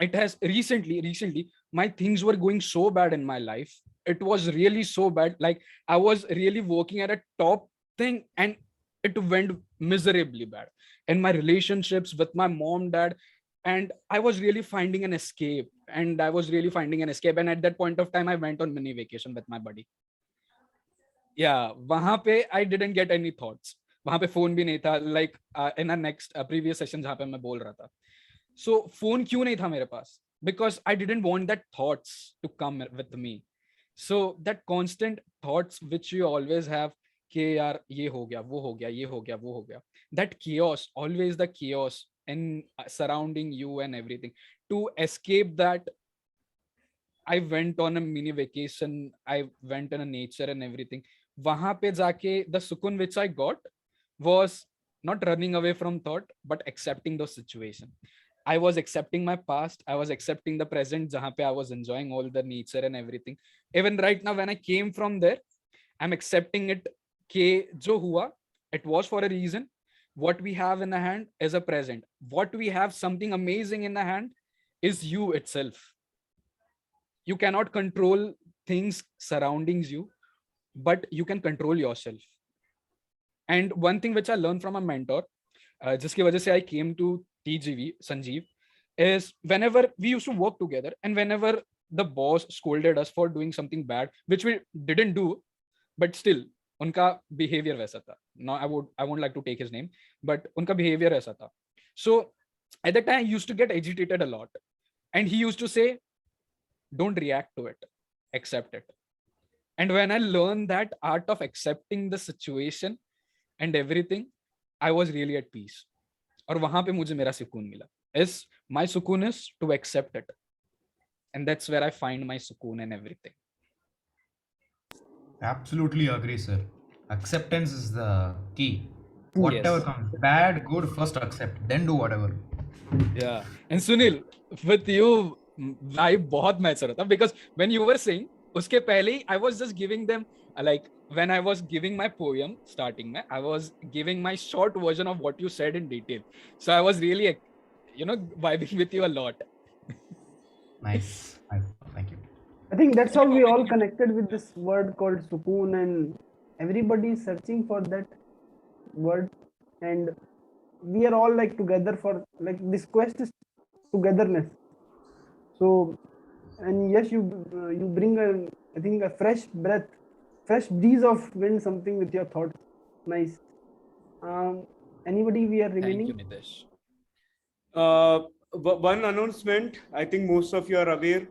it has recently my things were going so bad in my life. It was really so bad. Like I was really working at a top thing, and it went miserably bad. And my relationships with my mom, dad, and I was really finding an escape. And at that point of time, I went on mini vacation with my buddy. Yeah, wahan pe I didn't get any thoughts. Wahan pe phone bhi nahi tha. Like in our next previous session jahan pe main bol raha tha. So phone क्यों नहीं था मेरे पास? Because I didn't want that thoughts to come with me. So that constant thoughts which you always have, कि यार ये हो गया, वो हो गया, ये हो गया, वो हो गया. That chaos, always the chaos in surrounding you and everything. To escape that, I went on a mini vacation. I went in a nature and everything. वहां पे जाके the sukun which I got was not running away from thought, but accepting the situation. I was accepting my past. I was accepting the present, jahan pe I was enjoying all the nature and everything. Even right now, when I came from there, I'm accepting it. Ke jo hua, it was for a reason. What we have in the hand is a present. What we have, something amazing in the hand, is you itself. You cannot control things surroundings you, but you can control yourself. And one thing which I learned from a mentor, jiske wajah se I came to TGV, Sanjeev, is whenever we used to work together, and whenever the boss scolded us for doing something bad, which we didn't do, but still, unka behavior वैसा था. Now I won't like to take his name, but unka behavior ऐसा था. So at that time, I used to get agitated a lot, and he used to say, "Don't react to it, accept it." And when I learned that art of accepting the situation and everything, I was really at peace. और वहां पे मुझे मेरा सुकून मिला. My sukoon is to accept it, and that's where I find my sukoon and everything. Absolutely agree, sir. Acceptance is the key. Whatever Yes. comes, bad, good, first accept, then do whatever. Yeah. And Sunil, with you, I बहुत match रहा था because when you were saying, उसके पहले ही I was just giving them like when I was giving my poem starting में, I was giving my short version of what you said in detail. So I was really, vibing with you a lot. Nice. Thank you. I think that's how we all connected with this word called Sukoon, and everybody is searching for that word, and we are all like together for like this quest is togetherness. So, and yes, you bring I think a fresh breeze of wind, something with your thoughts. Nice. Anybody we are remaining? Thank you, Nitesh. One announcement, I think most of you are aware,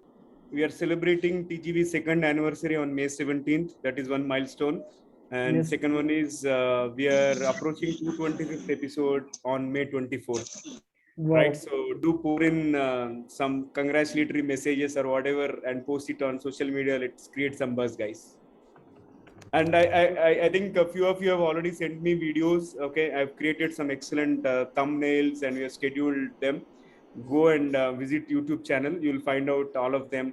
we are celebrating TGV second anniversary on May 17th. That is one milestone. And Yes. second one is we are approaching 225th episode on May 24th. Wow. Right. So do pour in some congratulatory messages or whatever and post it on social media. Let's create some buzz, guys. And I think a few of you have already sent me videos. Okay, I've created some excellent thumbnails and we have scheduled them. Go and visit YouTube channel. You'll find out all of them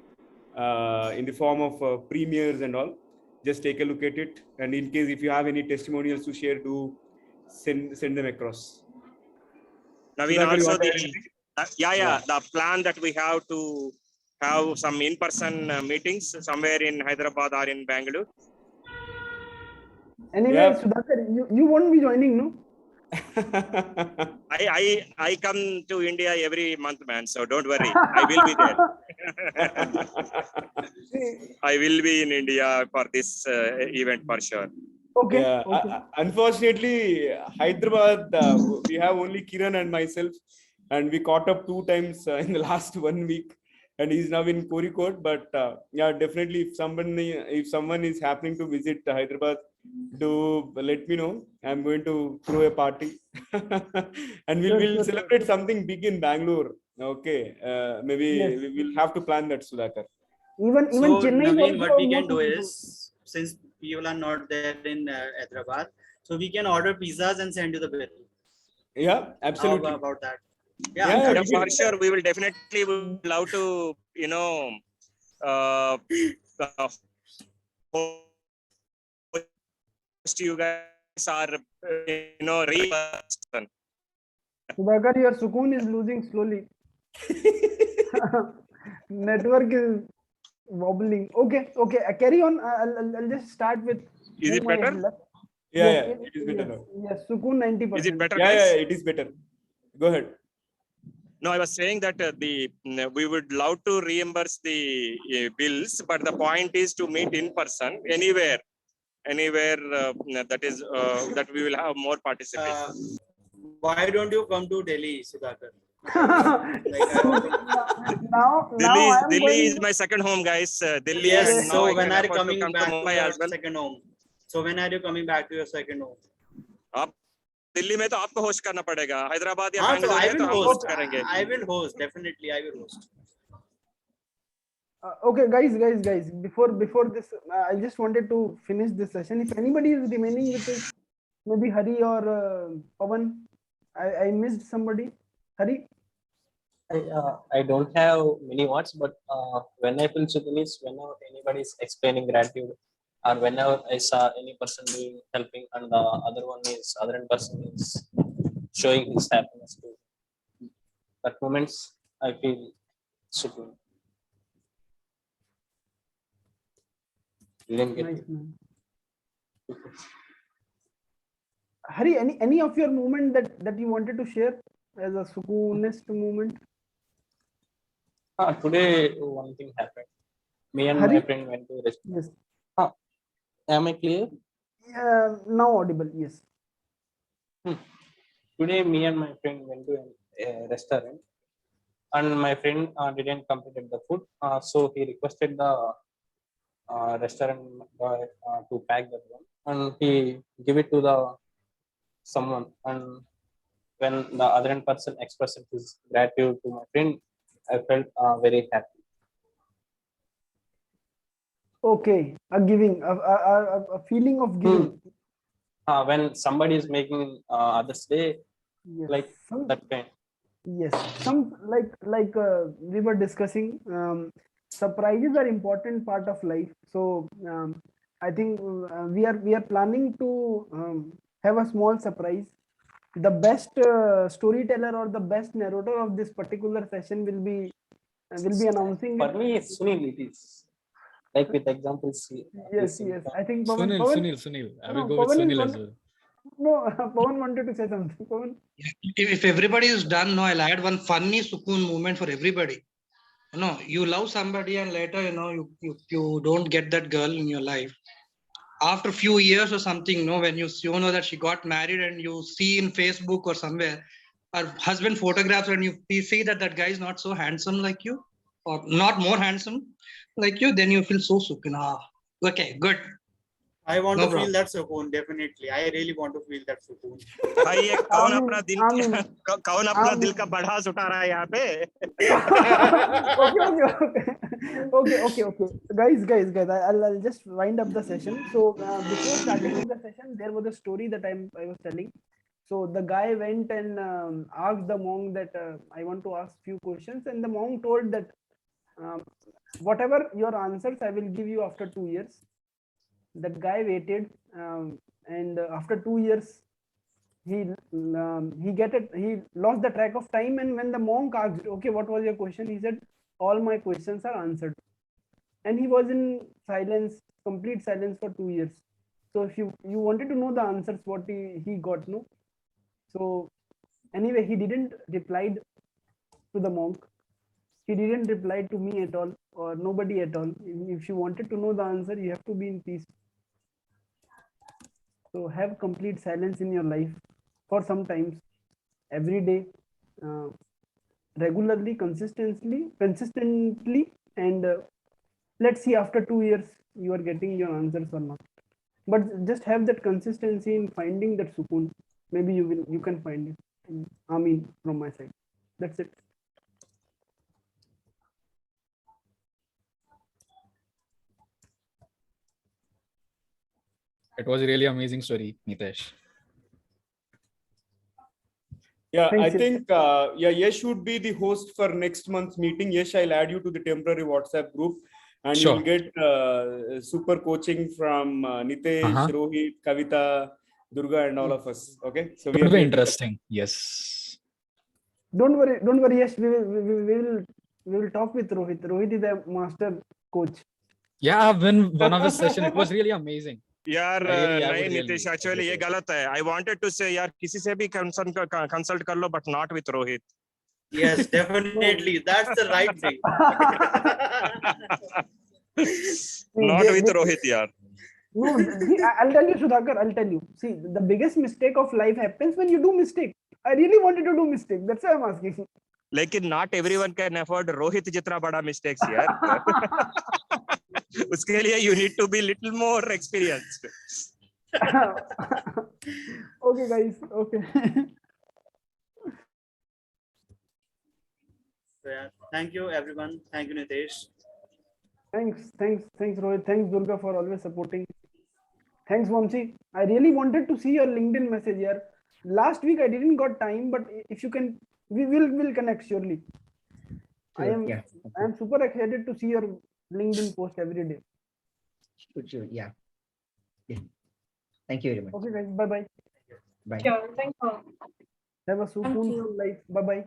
in the form of premieres and all. Just take a look at it. And in case if you have any testimonials to share, do send them across. Naveen, Sudhakar, you also want to add the anything? the plan that we have to have some in-person meetings somewhere in Hyderabad or in Bangalore. Anyway, Yeah. Sudhakar, you won't be joining, no? I come to India every month, man. So don't worry. I will be there. I will be in India for this event for sure. Okay. Yeah. Okay. Unfortunately, Hyderabad, we have only Kiran and myself, and we caught up 2 times in the last 1 week, and he's now in Kozhikode. But yeah, definitely, if someone is happening to visit Hyderabad, do let me know. I'm going to throw a party, and we'll celebrate something big in Bangalore. Okay, maybe Yes. we will have to plan that, Sudhakar. Even So Chennai is Naveen, what also we can most do people. is, since people are not there in Hyderabad, so we can order pizzas and send you the bill. Yeah, absolutely. How about that? Yeah, we for can. sure. We will definitely would love to, host you guys are, reimbursed. Sudhakar, your Sukoon is losing slowly. Network is wobbling. Okay. Carry on. I'll just start with. Is it whom I better? have left. Yeah, Yes, it is better now. Yes, Sukoon 90%. Is it better, Yeah, guys? it is better. Go ahead. No, I was saying that we would love to reimburse the bills, but the point is to meet in person anywhere that is that we will have more participation. Why don't you come to Delhi, Sudhakar? now Delhi is my second home, guys. Delhi, Yes. and now So I when can are you afford to coming come to back to Mumbai your as well. second home? So when are you coming back to your second home? आप दिल्ली में तो आपको host करना पड़ेगा, हैदराबाद या हाँ, so Bangalore I में तो will हम host. होस्ट करेंगे. I will host. Definitely, I will host. Okay, guys. Before this, I just wanted to finish this session. If anybody is remaining with us, maybe Hari or Pavan. I missed somebody. Hari. I don't have many words, but when I feel Sukun is whenever anybody is explaining gratitude, or whenever I saw any person doing helping, and the other person is showing his happiness too. That moments I feel Sukun. Didn't get Nice, it. man. Hari, any of your moment that you wanted to share as a Sukoonist moment? Today one thing happened. Me and Hari? my friend went to restaurant. Yes. Am I clear? Now audible. Yes. Today me and my friend went to a restaurant, and my friend didn't complete the food, so he requested the restaurant guy to pack that one, and he give it to the someone. And when the other person expressed his gratitude to my friend, I felt very happy. Okay, a giving, a feeling of giving. When somebody is making others' day, Yes. like that kind. Yes, some like we were discussing. Surprises are important part of life. So I think we are planning to have a small surprise. The best storyteller or the best narrator of this particular session will be announcing For it. me, it's Sunil. It is like with examples. Yes, yes. I think Pawan. Sunil. I No, will go with Pawan is Sunil as one. well. No, Pawan wanted to say something. Pawan. If everybody is done, no, I'll add one funny Sukoon moment for everybody. You know, you love somebody and later, you don't get that girl in your life. After a few years or something, no, when you know that she got married and you see in Facebook or somewhere her husband photographs and you see that that guy is not so handsome like you or not more handsome like you, then you feel so Sukoon. Okay, good. I want No to feel problem. that Sukoon, definitely. I really want to feel that Sukoon. भाई ये कौन अपना दिल कौन अपना दिल का बढ़ास उठा रहा है यहाँ पे Okay. Guys. I'll just wind up the session. So before starting the session, there was a story that I was telling. So the guy went and asked the monk that I want to ask few questions, and the monk told that whatever your answers, I will give you after 2 years. That guy waited, and after 2 years, he lost the track of time. And when the monk asked, okay, what was your question, he said, all my questions are answered. And he was in silence, complete silence for 2 years. So if you wanted to know the answers, what he got, no. So anyway, he didn't reply to the monk. He didn't reply to me at all, or nobody at all. If you wanted to know the answer, you have to be in peace. So have complete silence in your life for some times, every day, regularly, consistently, and let's see after 2 years you are getting your answers or not. But just have that consistency in finding that Sukoon. Maybe you can find it. Amin from my side. That's it. It was a really amazing story, Nitesh. Yeah, Thanks, I think Yesh would be the host for next month's meeting. Yesh, I'll add you to the temporary WhatsApp group, and Sure. you'll get super coaching from Nitesh, Rohit, Kavita, Durga, and all of us. Okay, so It will be interesting. Yes. Don't worry. Yes, we will talk with Rohit. Rohit is a master coach. Yeah, when one of his session, it was really amazing. यार I नहीं would Nitish actually ये गलत है I wanted to से यार किसी से भी कंसल्ट कर लो but not with Rohit Yes, definitely. That's the right thing. Not with Rohit, yaar. No, I'll tell you, Sudhakar. I'll tell you. See, the biggest mistake of life happens when you do mistake. I really wanted to do mistake. That's why I'm asking. लेकिन not everyone can afford Rohit जितना बड़ा mistakes यार. उसके लिए you need to be little more experienced. Okay, guys. Okay. So, yeah. Thank you, everyone. Thank you, Nitesh. Thanks, Rohit. Thanks, Durga, for always supporting. Thanks, Vamsi. I really wanted to see your LinkedIn message here. Last week I didn't got time, but if you can, we will connect surely. Sure, I am super excited to see your LinkedIn post every day. Sure. Yeah. Thank you very much. Okay, guys. Bye. Bye. Sure. Thank you. Have a Sukoon life. Bye.